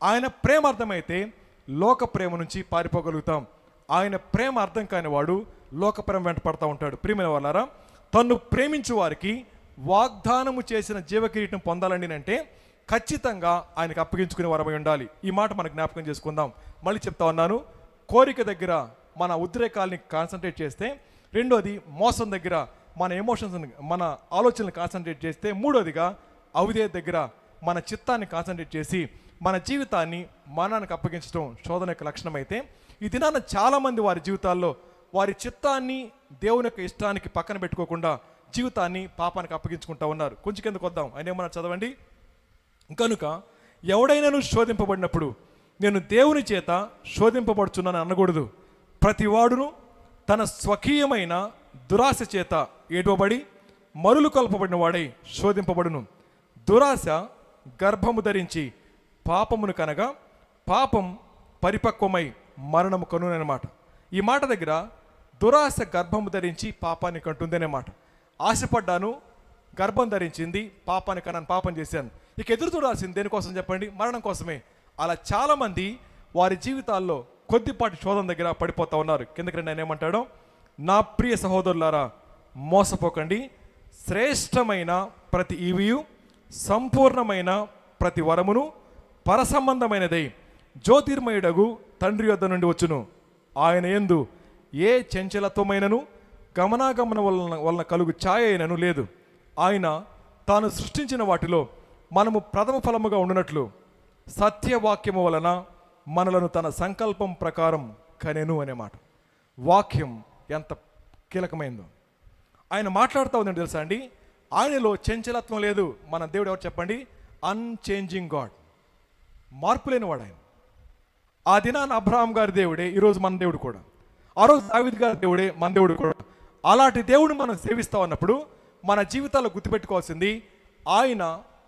ఆయన ప్రేమ అర్థమైతే లోక ప్రేమ నుంచి పారిపోగలుగుతాం. ఆయన ప్రేమ అర్థం కాని వాడు లోక ప్రేమ వెంట పడతా ఉంటాడు. ప్రియమైన వాళ్ళారా, తన్ను ప్రేమించు వారికి వాగ్దానము చేసిన జీవకిరీటం పొందాలని అంటే ఖచ్చితంగా ఆయనకు అప్పగించుకునే వరమై ఉండాలి. ఈ మాట మనకు జ్ఞాపకం చేసుకుందాం. మళ్ళీ చెప్తా ఉన్నాను, కోరిక దగ్గర మన ఉద్రేకాల్ని కాన్సన్ట్రేట్ చేస్తే, రెండోది మోసం దగ్గర మన ఎమోషన్స్, మన ఆలోచనలు కాన్సన్ట్రేట్ చేస్తే, మూడోదిగా అవిధేయత దగ్గర మన చిత్తాన్ని కాన్సన్ట్రేట్ చేసి మన జీవితాన్ని మనానికి అప్పగించడం శోధన యొక్క లక్షణం అయితే, ఈ దినాన చాలామంది వారి జీవితాల్లో వారి చిత్తాన్ని దేవుని యొక్క ఇష్టానికి పక్కన పెట్టుకోకుండా జీవితాన్ని పాపానికి అప్పగించుకుంటా ఉన్నారు. కొంచెం కిందకు వద్దాం, ఆయన ఏమన్నా చదవండి. కనుక ఎవడైనాను శోధింపబడినప్పుడు నేను దేవుని చేత శోధింపబడుచున్నాను అనకూడదు, ప్రతివాడును తన స్వకీయమైన దురాశ చేత ఏడవబడి మరులు కొల్పబడిన వాడై శోధింపబడును. దురాశ గర్భము ధరించి పాపమును కనగా పాపం పరిపక్వమై మరణము కనునమాట. ఈ మాట దగ్గర దురాశ గర్భము ధరించి పాపాన్ని కంటుంది అనే మాట. ఆశపడ్డాను, గర్భం ధరించింది, పాపాన్ని కన్నాను, పాపం చేశాను. ఇక ఎదురు చూడాల్సింది దేనికోసం చెప్పండి? మరణం కోసమే. అలా చాలామంది వారి జీవితాల్లో కొద్దిపాటి శోధన దగ్గర పడిపోతూ ఉన్నారు. కిందకి రండి, ఆయన ఏమంటాడో, నా ప్రియ సహోదరులారా మోసపోకండి, శ్రేష్టమైన ప్రతి ఈవియు సంపూర్ణమైన ప్రతి వరమును పరసంబంధమైనదై జ్యోతిర్మయుడగు తండ్రి యొద్ద నుండి వచ్చును. ఆయన యందు ఏ చంచలత్వమైనను గమనాగమన వలన కలుగు ఛాయ అయినను లేదు. ఆయన తాను సృష్టించిన వాటిలో మనము ప్రథమ ఫలముగా ఉండునట్లు సత్యవాక్యము వలన మనలను తన సంకల్పం ప్రకారం కనెను అనే మాట. వాక్యం ఎంత కీలకమైందో ఆయన మాట్లాడుతూ ఉందండి. తెలుసా అండి, ఆయనలో చంచలత్వం లేదు. మన దేవుడు ఎవరు చెప్పండి? అన్చేంజింగ్ గాడ్, మార్పు లేనివాడు ఆయన. ఆ దినాన అబ్రహాం గారి దేవుడే ఈరోజు మన దేవుడు కూడా, ఆ రోజు దావీదు గారి దేవుడే మన దేవుడు కూడా. అలాంటి దేవుడు మనం సేవిస్తా ఉన్నప్పుడు మన జీవితాల్లో గుర్తుపెట్టుకోవాల్సింది, ఆయన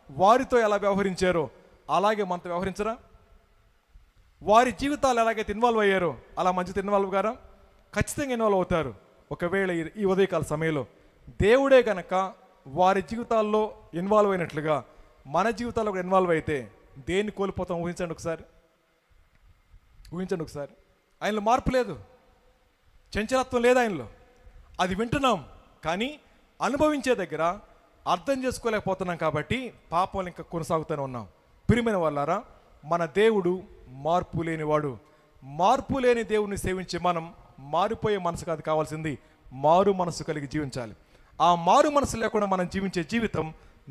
వారితో ఎలా వ్యవహరించారో అలాగే మనతో వ్యవహరించరా? వారి జీవితాలు ఎలాగైతే ఇన్వాల్వ్ అయ్యారో అలా మంచితో ఇన్వాల్వ్ గారా? ఖచ్చితంగా ఇన్వాల్వ్ అవుతారు. ఒకవేళ ఈ ఉదయకాల సమయంలో దేవుడే కనుక వారి జీవితాల్లో ఇన్వాల్వ్ అయినట్లుగా మన జీవితాల్లో కూడా ఇన్వాల్వ్ అయితే దేన్ని కోల్పోతాం? ఊహించండి ఒకసారి. ఆయనలో మార్పు లేదు, చంచలత్వం లేదు ఆయనలో. అది వింటున్నాం కానీ అనుభవించే దగ్గర అర్థం చేసుకోలేకపోతున్నాం కాబట్టి పాపం ఇంకా కొనసాగుతూనే ఉన్నాం. ప్రియమైన వాళ్ళారా, మన దేవుడు మార్పు లేనివాడు. మార్పు లేని దేవుడిని సేవించే మనం మారిపోయే మనసు కాదు కావాల్సింది, మారు మనసు కలిగి జీవించాలి. ఆ మారు మనసు లేకుండా మనం జీవించే జీవితం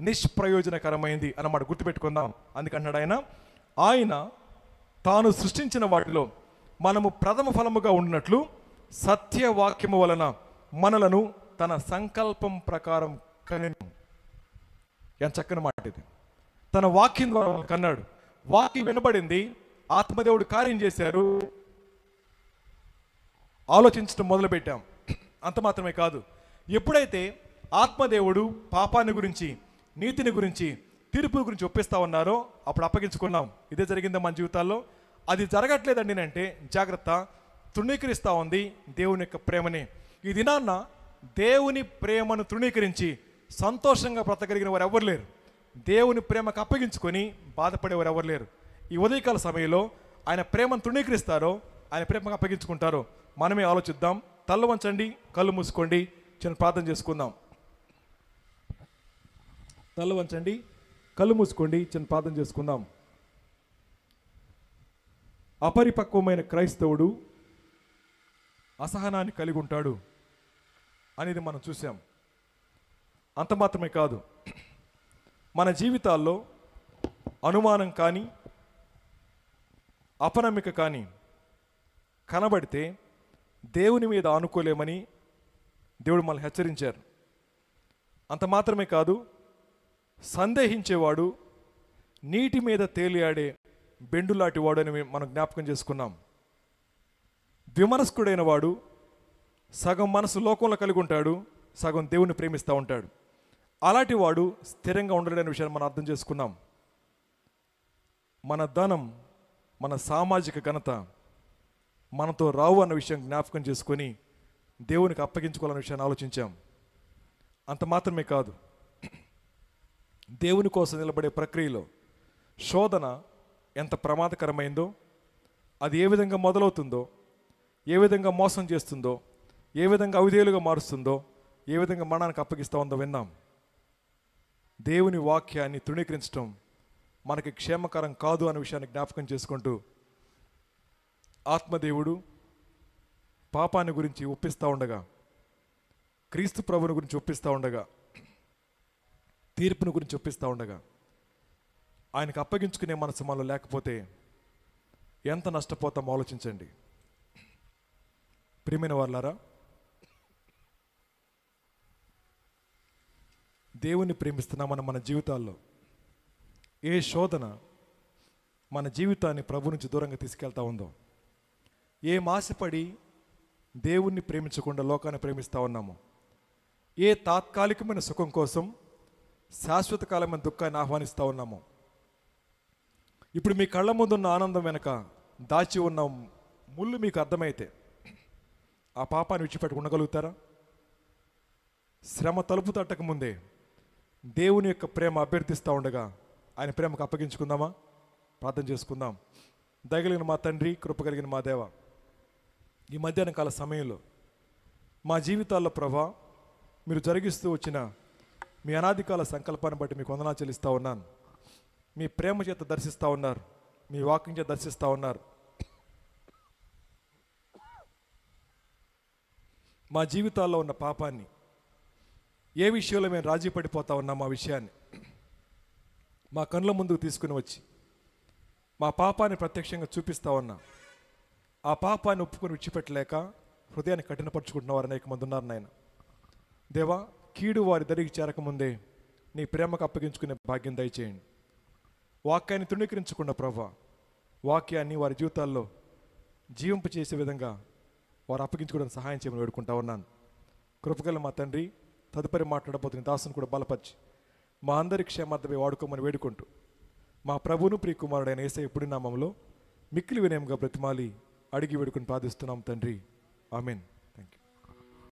నిష్ప్రయోజనకరమైంది అన్నమాట. గుర్తుపెట్టుకుందాం. అందుకంటున్నాడు ఆయన తాను సృష్టించిన వాటిలో మనము ప్రథమ ఫలముగా ఉండినట్లు సత్యవాక్యము వలన మనలను తన సంకల్పం ప్రకారం కనెను. ఎంత చక్కని మాట ఇది. తన వాక్యం ద్వారా కన్నాడు. వాక్యం వినబడింది, ఆత్మదేవుడు కార్యం చేశారు, ఆలోచించడం మొదలుపెట్టాం. అంత మాత్రమే కాదు, ఎప్పుడైతే ఆత్మదేవుడు పాపాన్ని గురించి, నీతిని గురించి, తీర్పు గురించి ఒప్పిస్తా ఉన్నారో అప్పుడు అప్పగించుకున్నాం. ఇదే జరిగిందా మన జీవితాల్లో? అది జరగట్లేదండి అంటే జాగ్రత్త, తృణీకరిస్తూ ఉంది దేవుని యొక్క ప్రేమని. ఈ దినాన్న దేవుని ప్రేమను తృణీకరించి సంతోషంగా బ్రతకగలిగిన వారు ఎవరు లేరు. దేవుని ప్రేమకు అప్పగించుకొని బాధపడేవారు ఎవరు లేరు. ఈ ఉదయకాల సమయంలో ఆయన ప్రేమను తృణీకరిస్తారో ఆయన ప్రేమకు అప్పగించుకుంటారో మనమే ఆలోచిద్దాం. తల్ల వంచండి, కళ్ళు మూసుకోండి, చిన్న ప్రార్థన చేసుకుందాం. తల్ల వంచండి, కళ్ళు మూసుకోండి, చిన్న ప్రార్థన చేసుకుందాం. అపరిపక్వమైన క్రైస్తవుడు అసహనాన్ని కలిగి ఉంటాడు అనేది మనం చూసాం. అంత మాత్రమే కాదు, మన జీవితాల్లో అనుమానం కానీ అపనమ్మిక కానీ కనబడితే దేవుని మీద ఆనుకోలేమని దేవుడు మనల్ని హెచ్చరించారు. అంత మాత్రమే కాదు, సందేహించేవాడు నీటి మీద తేలియాడే బెండులాంటి వాడు అని మనం జ్ఞాపకం చేసుకున్నాం. విమనస్కుడైన వాడు సగం మనసు లోకంలో కలిగి ఉంటాడు, సగం దేవుని ప్రేమిస్తూ ఉంటాడు. అలాంటి వాడు స్థిరంగా ఉండలేని విషయాన్ని మనం అర్థం చేసుకున్నాం. మన ధనం, మన సామాజిక ఘనత మనతో రావు అన్న విషయం జ్ఞాపకం చేసుకొని దేవునికి అప్పగించుకోవాలన్న విషయాన్ని ఆలోచించాం. అంత మాత్రమే కాదు, దేవుని కోసం నిలబడే ప్రక్రియలో శోధన ఎంత ప్రమాదకరమైందో, అది ఏ విధంగా మొదలవుతుందో, ఏ విధంగా మోసం చేస్తుందో, ఏ విధంగా అవిధేయులుగా మారుస్తుందో, ఏ విధంగా మరణానికి అప్పగిస్తూ ఉందో విన్నాం. దేవుని వాక్యాన్ని తృణీకరించడం మనకి క్షేమకరం కాదు అనే విషయాన్ని జ్ఞాపకం చేసుకుంటూ ఆత్మదేవుడు పాపాన్ని గురించి ఒప్పిస్తూ ఉండగా, క్రీస్తు ప్రభుని గురించి ఒప్పిస్తూ ఉండగా, తీర్పుని గురించి ఒప్పిస్తూ ఉండగా ఆయనకు అప్పగించుకునే మనసు మనలో లేకపోతే ఎంత నష్టపోతామో ఆలోచించండి. ప్రియమైన వారులారా, దేవుణ్ణి ప్రేమిస్తున్నామన్న మన జీవితాల్లో ఏ శోధన మన జీవితాన్ని ప్రభు నుంచి దూరంగా తీసుకెళ్తా ఉందో, ఏం ఆశపడి దేవుణ్ణి ప్రేమించకుండా లోకాన్ని ప్రేమిస్తూ ఉన్నాము. ఏ తాత్కాలికమైన సుఖం కోసం శాశ్వత కాలమైన దుఃఖాన్ని ఆహ్వానిస్తూ ఉన్నాము. ఇప్పుడు మీ కళ్ళ ముందున్న ఆనందం వెనక దాచి ఉన్న ముళ్ళు మీకు అర్థమైతే ఆ పాపాన్ని విడిచిపెట్టి ఉండగలుగుతారా? శ్రమ తలుపు తట్టక ముందే దేవుని యొక్క ప్రేమ అభ్యర్థిస్తూ ఉండగా ఆయన ప్రేమకు అప్పగించుకుందామా? ప్రార్థన చేసుకుందాం. దయగలిగిన మా తండ్రి, కృప కలిగిన మా దేవ, ఈ మధ్యాహ్న కాల సమయంలో మా జీవితాల్లో ప్రభా మీరు జరిగిస్తూ వచ్చిన మీ అనాదికాల సంకల్పాన్ని బట్టి మీకు వందనాలు చెల్లిస్తూ ఉన్నాను. మీ ప్రేమ చేత దర్శిస్తూ ఉన్నారు, మీ వాక్యం చేత దర్శిస్తూ ఉన్నారు. మా జీవితాల్లో ఉన్న పాపాన్ని, ఏ విషయంలో మేము రాజీ పడిపోతా ఉన్నాం, ఆ విషయాన్ని మా కళ్ళ ముందుకు తీసుకుని వచ్చి మా పాపాన్ని ప్రత్యక్షంగా చూపిస్తూ ఉన్నా. ఆ పాపాన్ని ఒప్పుకొని విడిచిపెట్టలేక హృదయాన్ని కఠినపరుచుకుంటున్న వారు అనేక మంది ఉన్నారు నాయన. దేవా, కీడు వారి దరికి చేరకముందే నీ ప్రేమకు అప్పగించుకునే భాగ్యం దయచేయండి. వాక్యాన్ని తృణీకరించకుండా ప్రభా, వాక్యాన్ని వారి జీవితాల్లో జీవింప చేసే విధంగా వారు అప్పగించుకోవడానికి సహాయం చేయమని వేడుకుంటా ఉన్నాను. కృపగల మా తండ్రి, తదుపరి మాట్లాడబోతున్న దాసును కూడా బలపరిచి మా అందరి క్షేమార్థమై వాడుకోమని వేడుకుంటూ మా ప్రభువును ప్రియకుమారుడైన యేసయ్య ఇప్పుడు నామములో మిక్కిలి వినయంగా బ్రతిమాలి అడిగి వేడుకొని ప్రార్థిస్తున్నాం తండ్రి. ఆమేన్.